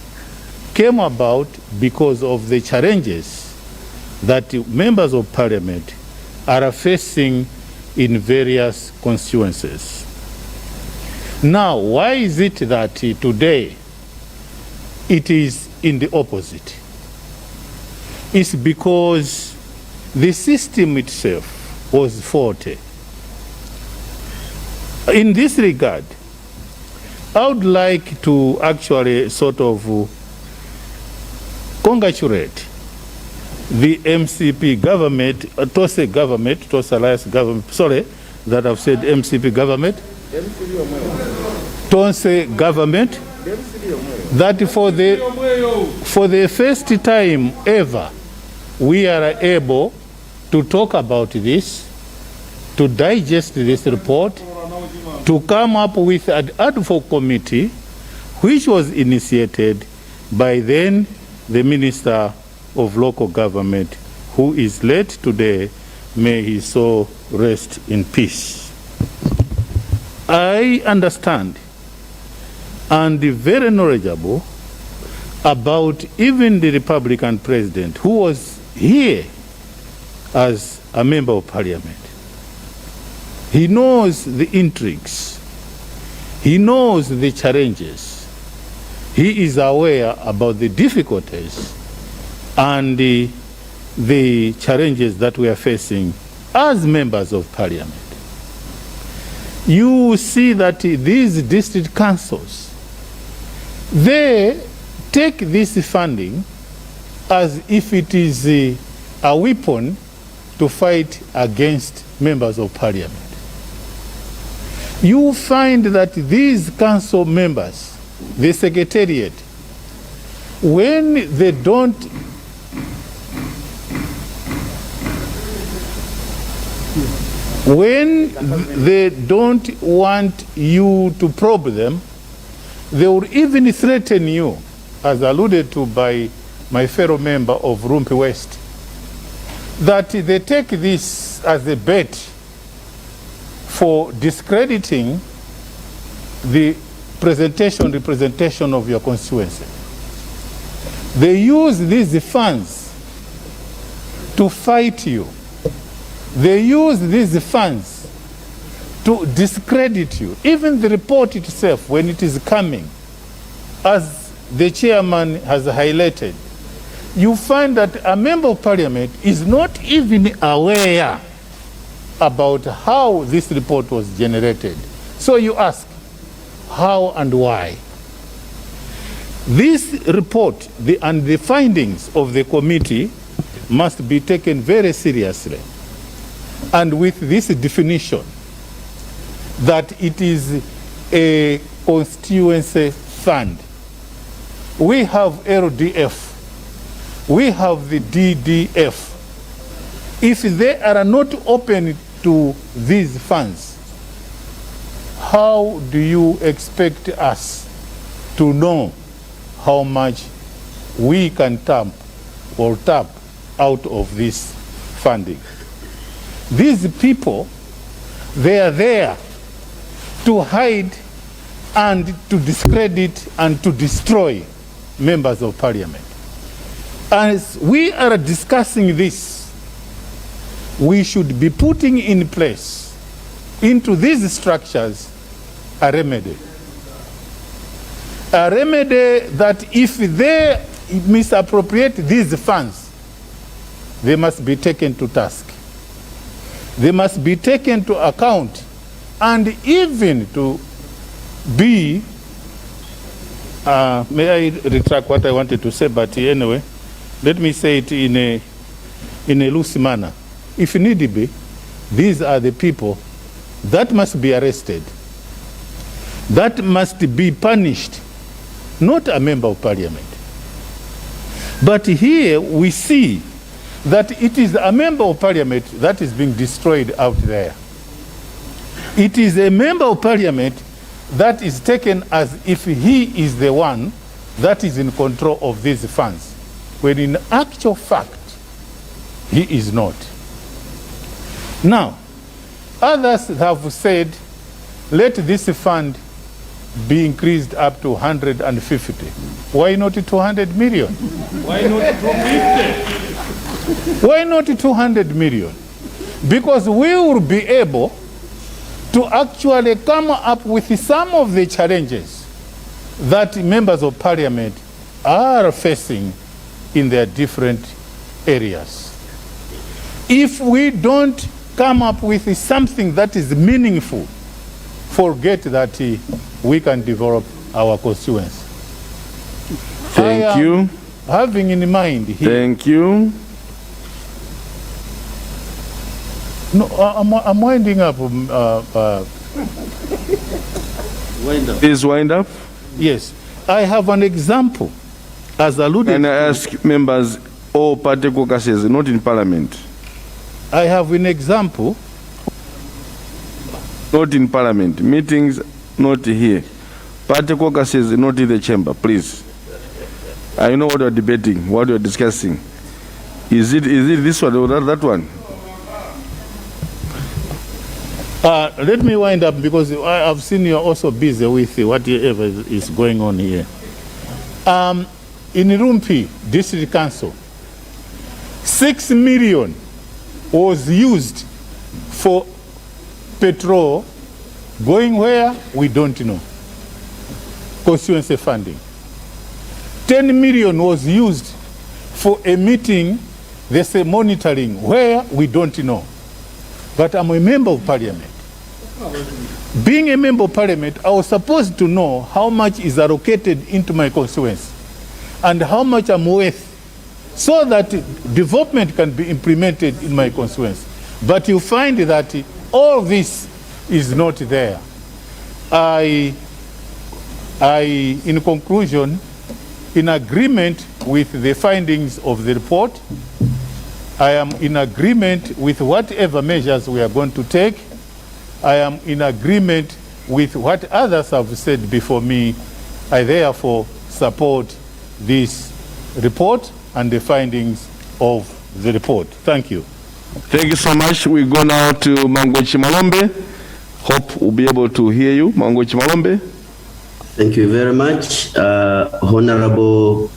came about because of the challenges that members of parliament are facing in various constituencies. Now, why is it that today it is in the opposite? It's because the system itself was faulty. In this regard, I would like to actually sort of congratulate the MCP government, Tose government, Tose Alliance government, sorry that I've said MCP government, Tose government, that for the first time ever, we are able to talk about this, to digest this report, to come up with an ad hoc committee, which was initiated by then the Minister of Local Government, who is late today. May he so rest in peace. I understand and very knowledgeable about even the Republican president who was here as a member of parliament. He knows the intrigues. He knows the challenges. He is aware about the difficulties and the challenges that we are facing as members of parliament. You see that these district councils, they take this funding as if it is a weapon to fight against members of parliament. You find that these council members, the secretariat, when they don't want you to probe them, they will even threaten you, as alluded to by my fellow member of Rumpi West, that they take this as a bet for discrediting the representation of your constituency. They use these funds to fight you. They use these funds to discredit you. Even the report itself, when it is coming, as the chairman has highlighted, you find that a member of parliament is not even aware about how this report was generated. So you ask, how and why? This report and the findings of the committee must be taken very seriously. And with this definition, that it is a constituency fund. We have LDF, we have the DDF. If they are not open to these funds, how do you expect us to know how much we can tap out of this funding? These people, they are there to hide and to discredit and to destroy members of parliament. As we are discussing this, we should be putting in place into these structures a remedy. A remedy that if they misappropriate these funds, they must be taken to task. They must be taken to account, and even to be, may I retract what I wanted to say, but anyway, let me say it in a loose manner. If need be, these are the people that must be arrested, that must be punished, not a member of parliament. But here we see that it is a member of parliament that is being destroyed out there. It is a member of parliament that is taken as if he is the one that is in control of these funds, when in actual fact, he is not. Now, others have said, let this fund be increased up to 150. Why not 200 million?
Why not 250?
Why not 200 million? Because we will be able to actually come up with some of the challenges that members of parliament are facing in their different areas. If we don't come up with something that is meaningful, forget that we can develop our constituency.
Thank you.
Having in mind here.
Thank you.
No, I'm winding up.
Wind up. Please wind up.
Yes. I have an example, as alluded
to. And I ask members, all party caucuses, not in parliament.
I have an example.
Not in parliament. Meetings, not here. Party caucuses, not in the chamber, please. I know what you're debating, what you're discussing. Is it this one or that one?
Let me wind up, because I've seen you're also busy with whatever is going on here. In Rumpi District Council, 6 million was used for petrol, going where? We don't know. Constituency funding. 10 million was used for a meeting, they say monitoring, where? We don't know. But I'm a member of parliament. Being a member of parliament, I was supposed to know how much is allocated into my constituency and how much I'm worth, so that development can be implemented in my constituency. But you find that all this is not there. In conclusion, in agreement with the findings of the report, I am in agreement with whatever measures we are going to take. I am in agreement with what others have said before me. I therefore support this report and the findings of the report. Thank you.
Thank you so much. We go now to Mangochi Malombe. Hope we'll be able to hear you. Mangochi Malombe.
Thank you very much, Honorable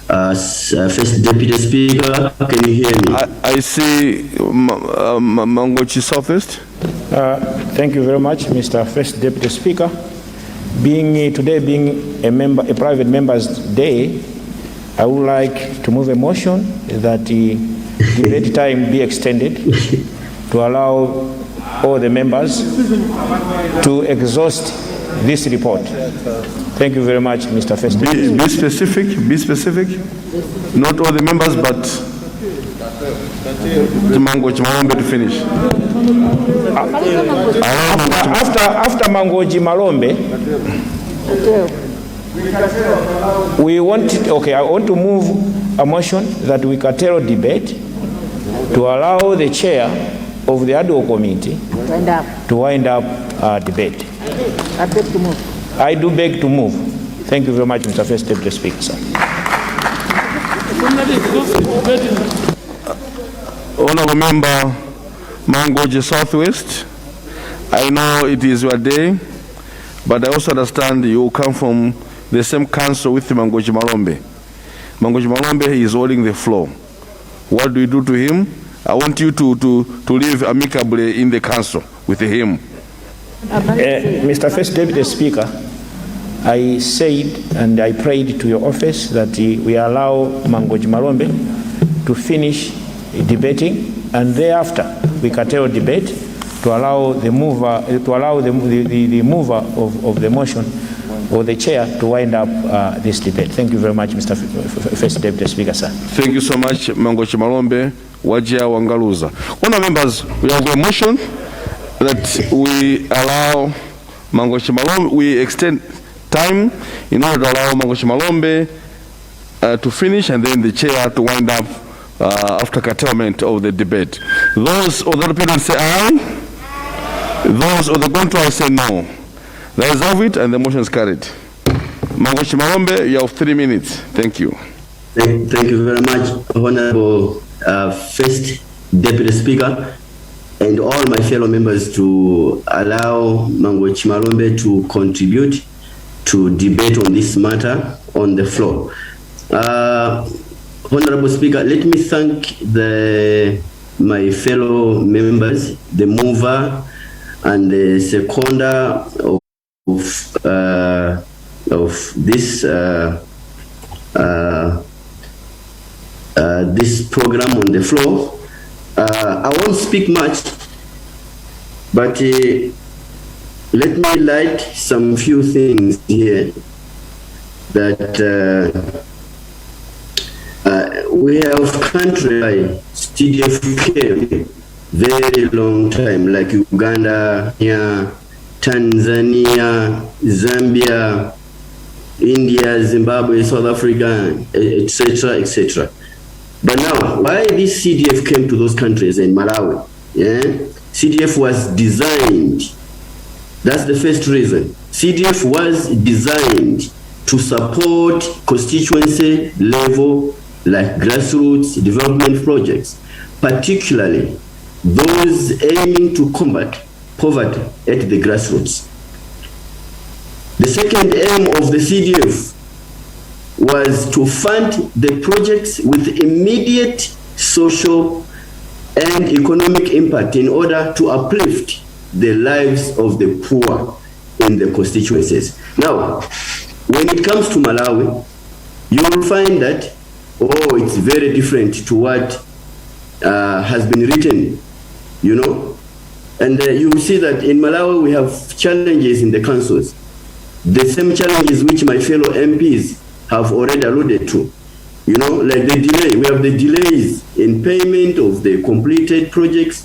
First Deputy Speaker. Can you hear me?
I see Mangochi Southwest.
Thank you very much, Mr. First Deputy Speaker. Today being a private member's day, I would like to move a motion that the debate time be extended to allow all the members to exhaust this report. Thank you very much, Mr. First.
Be specific, be specific. Not all the members, but Mangochi Malombe to finish.
After Mangochi Malombe, we want, okay, I want to move a motion that we curtail debate to allow the chair of the ad hoc committee to wind up debate. I do beg to move. Thank you very much, Mr. First Deputy Speaker, sir.
Honorable Member Mangochi Southwest, I know it is your day, but I also understand you come from the same council with Mangochi Malombe. Mangochi Malombe is holding the floor. What do you do to him? I want you to live amicably in the council with him.
Mr. First Deputy Speaker, I said and I prayed to your office that we allow Mangochi Malombe to finish debating, and thereafter we curtail debate to allow the mover the mover of the motion or the chair to wind up this debate. Thank you very much, Mr. First Deputy Speaker, sir.
Thank you so much, Mangochi Malombe, Wajia Wangaluza. Honourable members, we have a motion that we allow Mangochi Malombe, we extend time in order to allow Mangochi Malombe to finish and then the chair to wind up after curtailment of the debate. Those of the opinion say aye. Those of the contrary say no. The ayes have it and the motion is carried. Mangochi Malombe, you have 3 minutes. Thank you.
Thank you very much, Honorable First Deputy Speaker, and all my fellow members to allow Mangochi Malombe to contribute to debate on this matter on the floor. Honorable Speaker, let me thank my fellow members, the mover and the seconder of this this program on the floor. I won't speak much, but let me light some few things here that we have countries like CDF very long time, like Uganda, Tanzania, Zambia, India, Zimbabwe, South Africa, etc., etc. But now, why this CDF came to those countries in Malawi? Yeah? CDF was designed, that's the first reason. CDF was designed to support constituency level, like grassroots development projects, particularly those aiming to combat poverty at the grassroots. The second aim of the CDF was to fund the projects with immediate social and economic impact in order to uplift the lives of the poor in the constituencies. Now, when it comes to Malawi, you will find that, oh, it's very different to what has been written, you know. And you will see that in Malawi we have challenges in the councils. The same challenges which my fellow MPs have already alluded to. You know, like the delay, we have the delays in payment of the completed projects.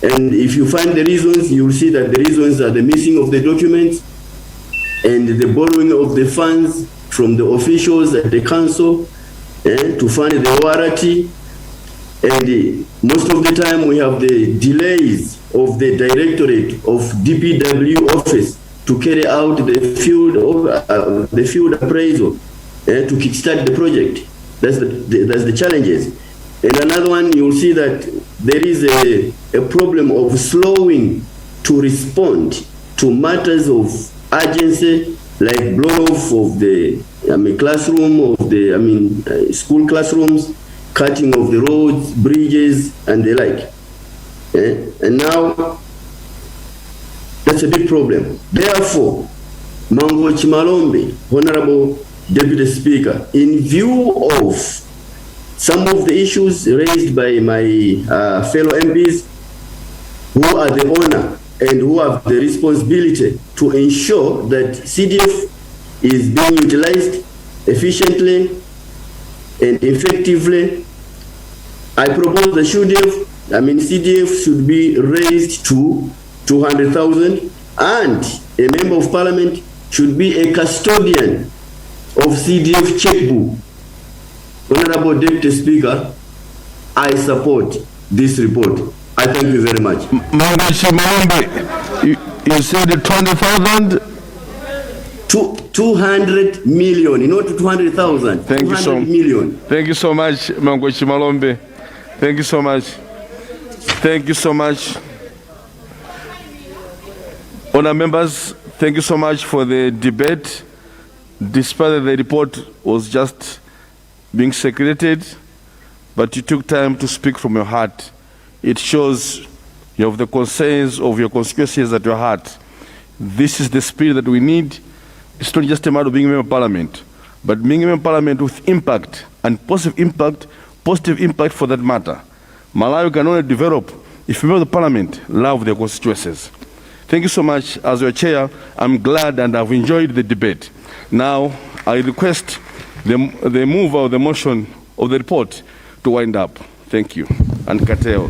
And if you find the reasons, you will see that the reasons are the missing of the documents and the borrowing of the funds from the officials at the council to fund the warranty. And most of the time we have the delays of the directorate of DPW office to carry out the field appraisal to kickstart the project. That's the challenges. And another one, you'll see that there is a problem of slowing to respond to matters of urgency, like blow-off of the classroom, of the school classrooms, cutting of the roads, bridges, and the like. And now, that's a big problem. Therefore, Mangochi Malombe, Honorable Deputy Speaker, in view of some of the issues raised by my fellow MPs who are the owner and who have the responsibility to ensure that CDF is being utilized efficiently and effectively, I propose the CDF should be raised to 200,000, and a member of parliament should be a custodian of CDF checkbook. Honorable Deputy Speaker, I support this report. I thank you very much.
You said 20,000?
200 million, not 200,000.
Thank you so
million.
Thank you so much, Mangochi Malombe. Thank you so much. Thank you so much. Honour members, thank you so much for the debate. Despite the report was just being secreted, but you took time to speak from your heart. It shows you have the concerns of your constituencies at your heart. This is the spirit that we need. It's not just a matter of being a member of parliament, but being a member of parliament with impact and positive impact for that matter. Malawi can only develop if members of the parliament love their constituencies. Thank you so much. As your chair, I'm glad and I've enjoyed the debate. Now, I request the mover of the motion of the report to wind up. Thank you. And Kateo.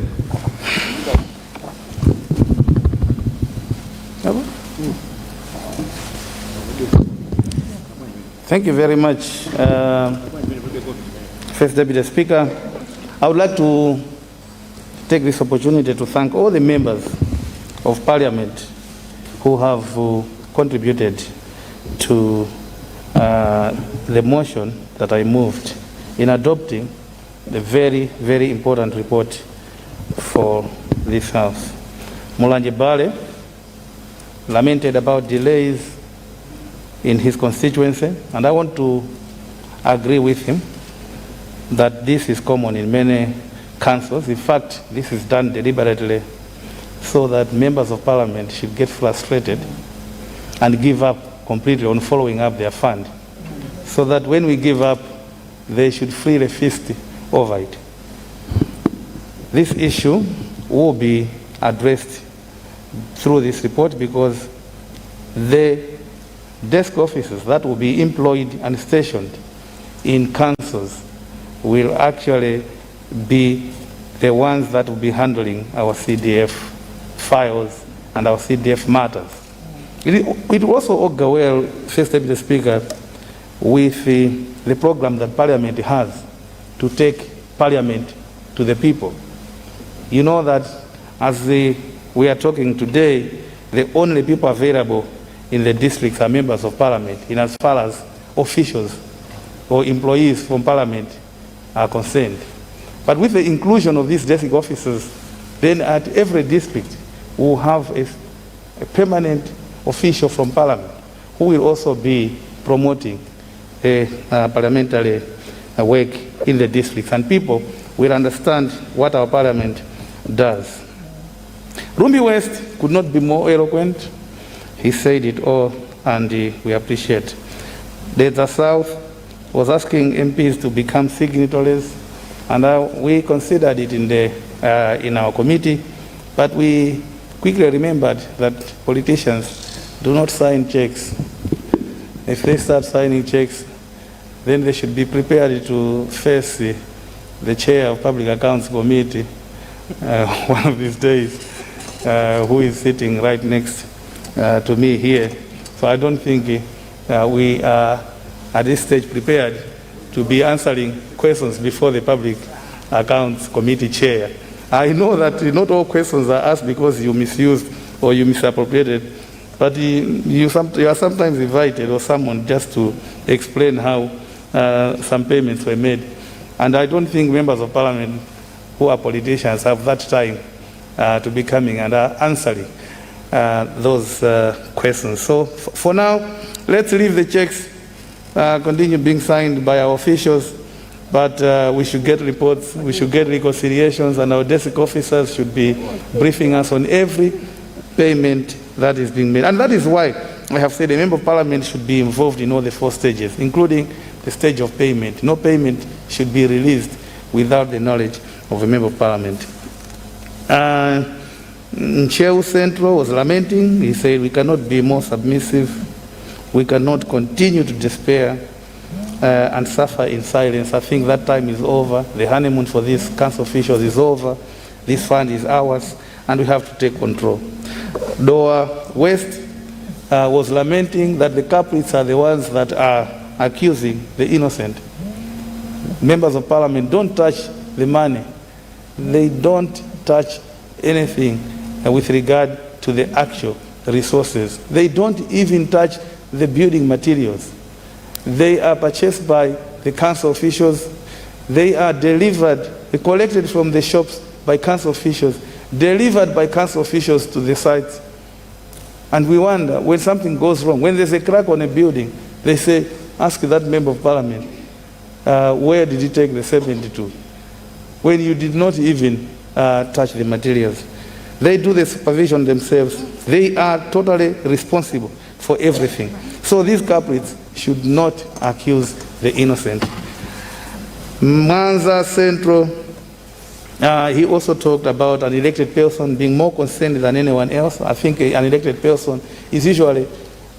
Thank you very much, First Deputy Speaker. I would like to take this opportunity to thank all the members of Parliament who have contributed to the motion that I moved in adopting the very, very important report for this House. Mulanje Bale lamented about delays in his constituency, and I want to agree with him that this is common in many councils. In fact, this is done deliberately so that members of parliament should get frustrated and give up completely on following up their fund, so that when we give up, they should freely feast over it. This issue will be addressed through this report, because the desk officers that will be employed and stationed in councils will actually be the ones that will be handling our CDF files and our CDF matters. It will also augur well, First Deputy Speaker, with the program that Parliament has to take Parliament to the people. You know that as we are talking today, the only people available in the districts are members of Parliament, in as far as officials or employees from Parliament are concerned. But with the inclusion of these desk officers, then at every district we'll have a permanent official from Parliament who will also be promoting parliamentary work in the districts, and people will understand what our Parliament does. Rumbi West could not be more eloquent. He said it all, and we appreciate. Delta South was asking MPs to become signatories, and we considered it in our committee, but we quickly remembered that politicians do not sign checks. If they start signing checks, then they should be prepared to face the chair of Public Accounts Committee one of these days, who is sitting right next to me here. So I don't think we are at this stage prepared to be answering questions before the Public Accounts Committee chair. I know that not all questions are asked because you misused or you misappropriated, but you are sometimes invited or someone just to explain how some payments were made. And I don't think members of Parliament who are politicians have that time to be coming and answering those questions. So for now, let's leave the checks continue being signed by our officials, but we should get reports, we should get reconciliations, and our desk officers should be briefing us on every payment that is being made. And that is why I have said a member of parliament should be involved in all the 4 stages, including the stage of payment. No payment should be released without the knowledge of a member of parliament. Ncheu Central was lamenting. He said, we cannot be more submissive. We cannot continue to despair and suffer in silence. I think that time is over. The honeymoon for these council officials is over. This fund is ours, and we have to take control. Doa West was lamenting that the culprits are the ones that are accusing the innocent. Members of parliament don't touch the money. They don't touch anything with regard to the actual resources. They don't even touch the building materials. They are purchased by the council officials. They are delivered, collected from the shops by council officials, delivered by council officials to the sites. And we wonder, when something goes wrong, when there's a crack on a building, they say, ask that member of parliament, where did you take the 72? When you did not even touch the materials. They do the supervision themselves. They are totally responsible for everything. So these culprits should not accuse the innocent. Manza Central, he also talked about an elected person being more concerned than anyone else. I think an elected person is usually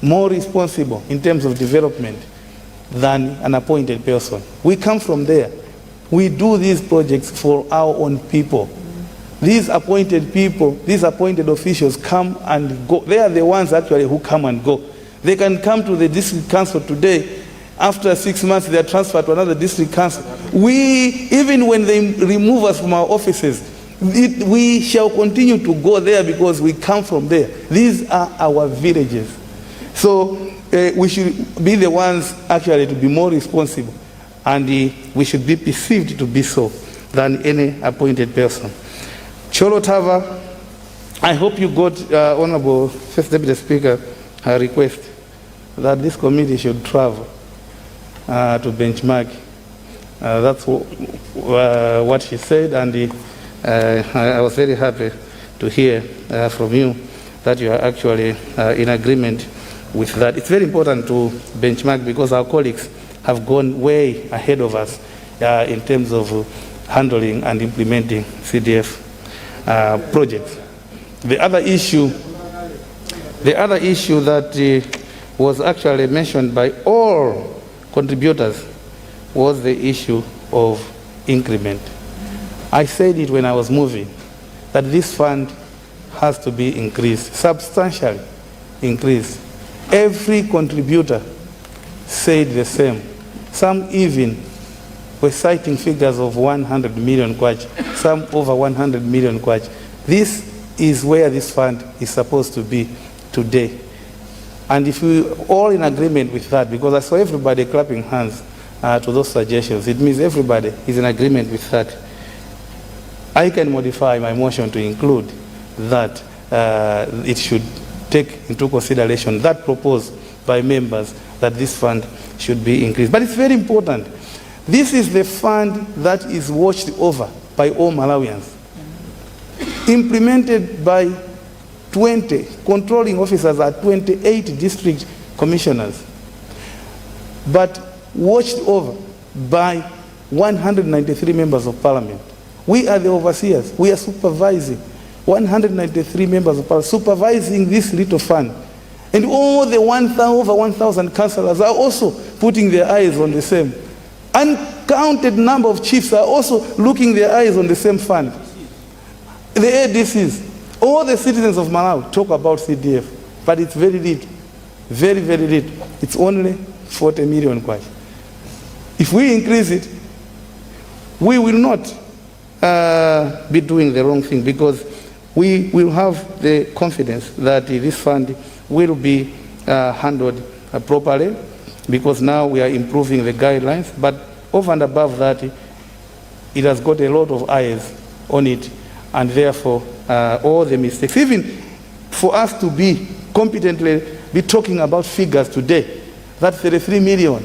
more responsible in terms of development than an appointed person. We come from there. We do these projects for our own people. These appointed people, these appointed officials come and go. They are the ones actually who come and go. They can come to the district council today. After 6 months, they are transferred to another district council. Even when they remove us from our offices, we shall continue to go there because we come from there. These are our villages. So we should be the ones actually to be more responsible, and we should be perceived to be so than any appointed person. Cholotava, I hope you got Honorable First Deputy Speaker her request that this committee should travel to benchmark. That's what she said, and I was very happy to hear from you that you are actually in agreement with that. It's very important to benchmark because our colleagues have gone way ahead of us in terms of handling and implementing CDF projects. The other issue that was actually mentioned by all contributors was the issue of increment. I said it when I was moving, that this fund has to be increased, substantially increased. Every contributor said the same. Some even were citing figures of 100 million kwacha, some over 100 million kwacha. This is where this fund is supposed to be today. And if we all in agreement with that, because I saw everybody clapping hands to those suggestions, it means everybody is in agreement with that. I can modify my motion to include that it should take into consideration that proposed by members that this fund should be increased. But it's very important. This is the fund that is watched over by all Malawians, implemented by 20 controlling officers at 28 district commissioners, but watched over by 193 members of parliament. We are the overseers. We are supervising 193 members of parliament, supervising this little fund. And all the over 1,000 councillors are also putting their eyes on the same. Uncounted number of chiefs are also looking their eyes on the same fund. The ADCs, all the citizens of Malawi talk about CDF, but it's very little, very, very little. It's only 40 million kwacha. If we increase it, we will not be doing the wrong thing, because we will have the confidence that this fund will be handled properly, because now we are improving the guidelines. But over and above that, it has got a lot of eyes on it, and therefore all the mistakes, even for us to be competently be talking about figures today, that 33 million,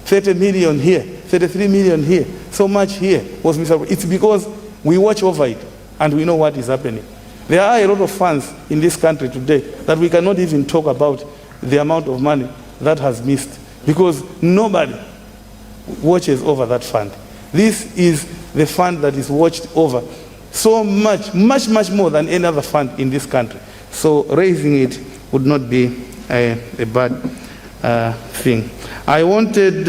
30 million here, 33 million here, so much here was misappropriated. It's because we watch over it and we know what is happening. There are a lot of funds in this country today that we cannot even talk about the amount of money that has missed, because nobody watches over that fund. This is the fund that is watched over so much more than any other fund in this country. So raising it would not be a bad thing. I wanted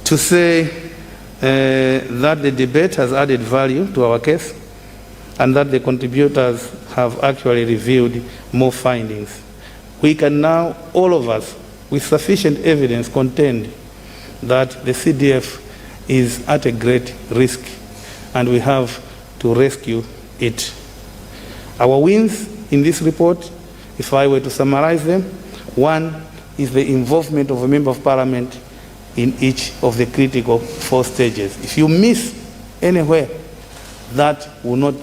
to say that the debate has added value to our case, and that the contributors have actually revealed more findings. We can now, all of us, with sufficient evidence, contend that the CDF is at a great risk, and we have to rescue it. Our wins in this report, if I were to summarize them, one is the involvement of a member of parliament in each of the critical 4 stages. If you miss anywhere, that will not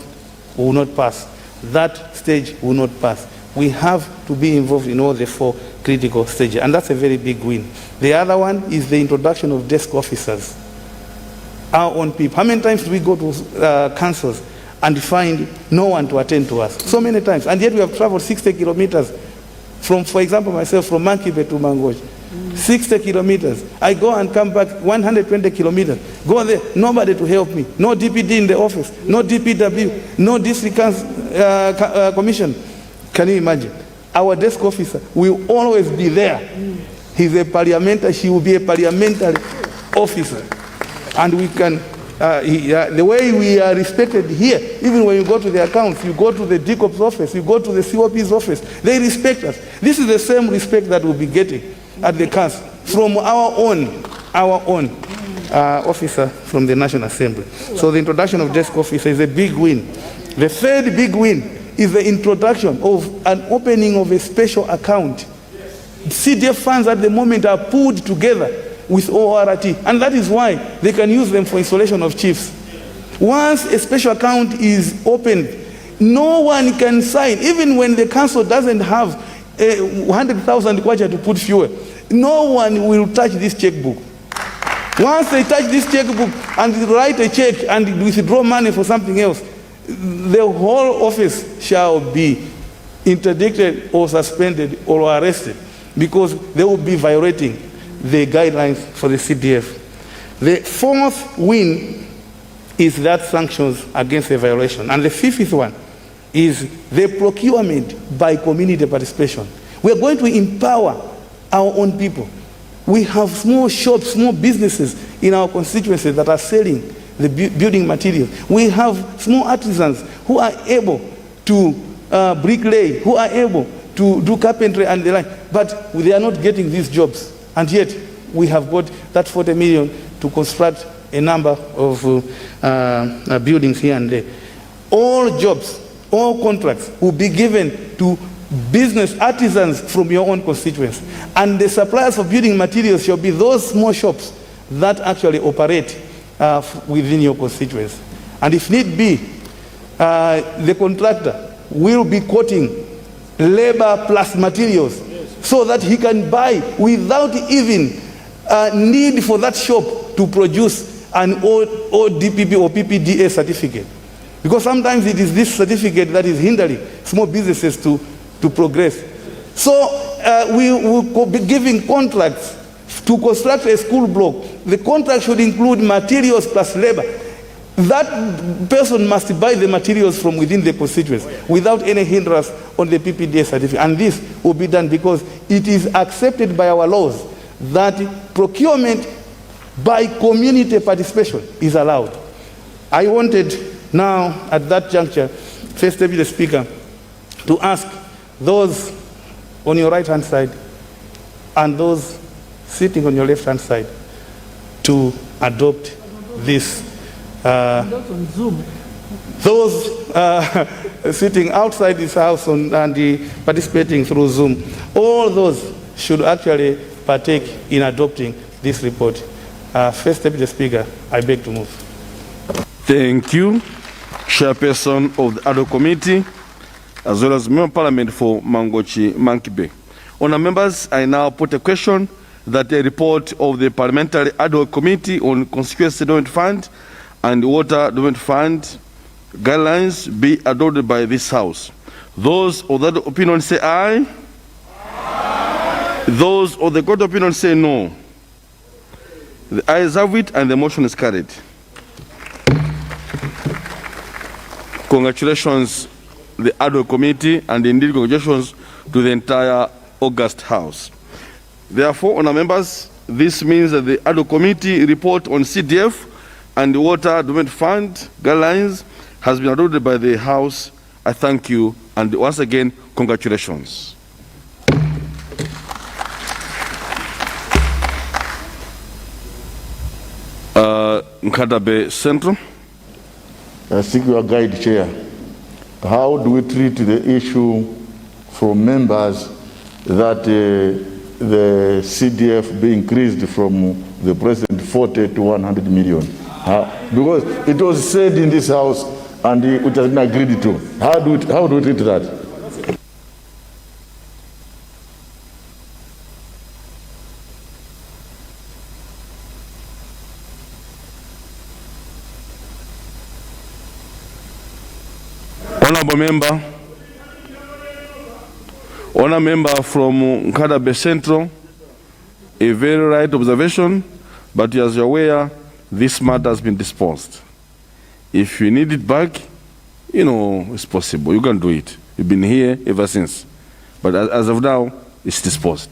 pass. That stage will not pass. We have to be involved in all the 4 critical stages, and that's a very big win. The other one is the introduction of desk officers, our own people. How many times do we go to councils and find no one to attend to us? So many times, and yet we have traveled 60 kilometers from, for example, myself, from Mankibe to Mangoji. 60 kilometers. I go and come back 120 kilometers. Go there, nobody to help me. No DPD in the office, no DPW, no district commission. Can you imagine? Our desk officer will always be there. He's a parliamentary, she will be a parliamentary officer. And we can, the way we are respected here, even when you go to the accounts, you go to the DCOP's office, you go to the COP's office, they respect us. This is the same respect that we'll be getting at the council from our own officer from the National Assembly. So the introduction of desk officer is a big win. The third big win is the introduction of an opening of a special account. CDF funds at the moment are pulled together with ORT, and that is why they can use them for installation of chiefs. Once a special account is opened, no one can sign, even when the council doesn't have 100,000 kwacha to put fuel. No one will touch this checkbook. Once they touch this checkbook and write a check and withdraw money for something else, the whole office shall be interdicted or suspended or arrested, because they will be violating the guidelines for the CDF. The 4th win is that sanctions against the violation. And the 5th one is the procurement by community participation. We are going to empower our own people. We have small shops, small businesses in our constituencies that are selling the building materials. We have small artisans who are able to bricklay, who are able to do carpentry and the like, but they are not getting these jobs. And yet we have got that 40 million to construct a number of buildings here and there. All jobs, all contracts will be given to business artisans from your own constituents. And the suppliers of building materials shall be those small shops that actually operate within your constituents. And if need be, the contractor will be quoting labor plus materials, so that he can buy without even need for that shop to produce an ODPP or PPDA certificate. Because sometimes it is this certificate that is hindering small businesses to progress. So we will be giving contracts to construct a school block. The contract should include materials plus labor. That person must buy the materials from within the constituents without any hindrance on the PPDA certificate. And this will be done because it is accepted by our laws that procurement by community participation is allowed. I wanted now at that juncture, First Deputy Speaker, to ask those on your right-hand side and those sitting on your left-hand side to adopt this. Those sitting outside this house and participating through Zoom, all those should actually partake in adopting this report. First Deputy Speaker, I beg to move.
Thank you, Chairperson of the Ad hoc Committee, as well as Member of Parliament for Mangochi Mankibe. Honourable members, I now put a question that a report of the Parliamentary Ad hoc Committee on Constituency Development Fund and Water Development Fund guidelines be adopted by this House. Those of that opinion say aye. Those of the court of opinion say no. The ayes have it and the motion is carried. Congratulations, the ad hoc committee, and indeed congratulations to the entire August House. Therefore, honourable members, this means that the ad hoc committee report on CDF and the Water Development Fund guidelines has been adopted by the House. I thank you, and once again, congratulations. Nkadabe Central.
I seek your guide, Chair. How do we treat the issue from members that the CDF be increased from the present 40 to 100 million? Because it was said in this House and it has been agreed to. How do we treat that?
Honourable member from Nkadabe Central, a very right observation, but as you're aware, this matter has been disposed. If you need it back, you know, it's possible. You can do it. You've been here ever since. But as of now, it's disposed.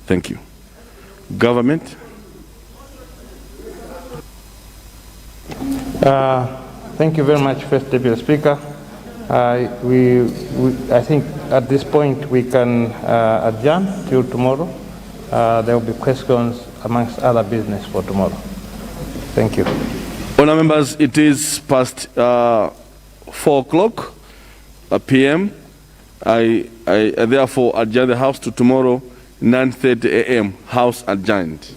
Thank you. Government?
Thank you very much, First Deputy Speaker. I think at this point we can adjourn till tomorrow. There will be questions amongst other business for tomorrow. Thank you.
Honourable members, it is past 4 o'clock p.m. I therefore adjourn the House to tomorrow, 9:30 a.m. House adjourned.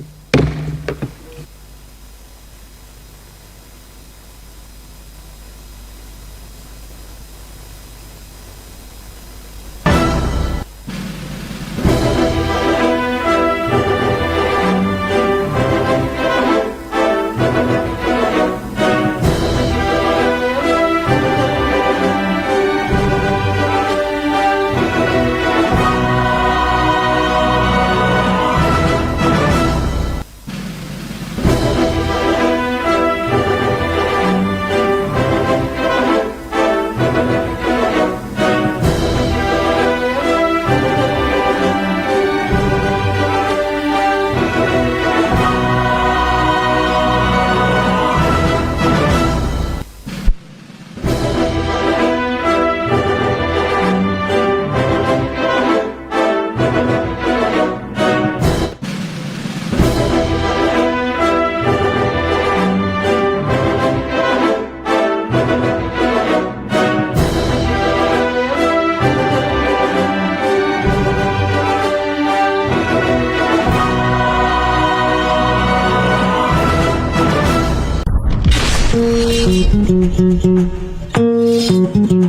Thank you.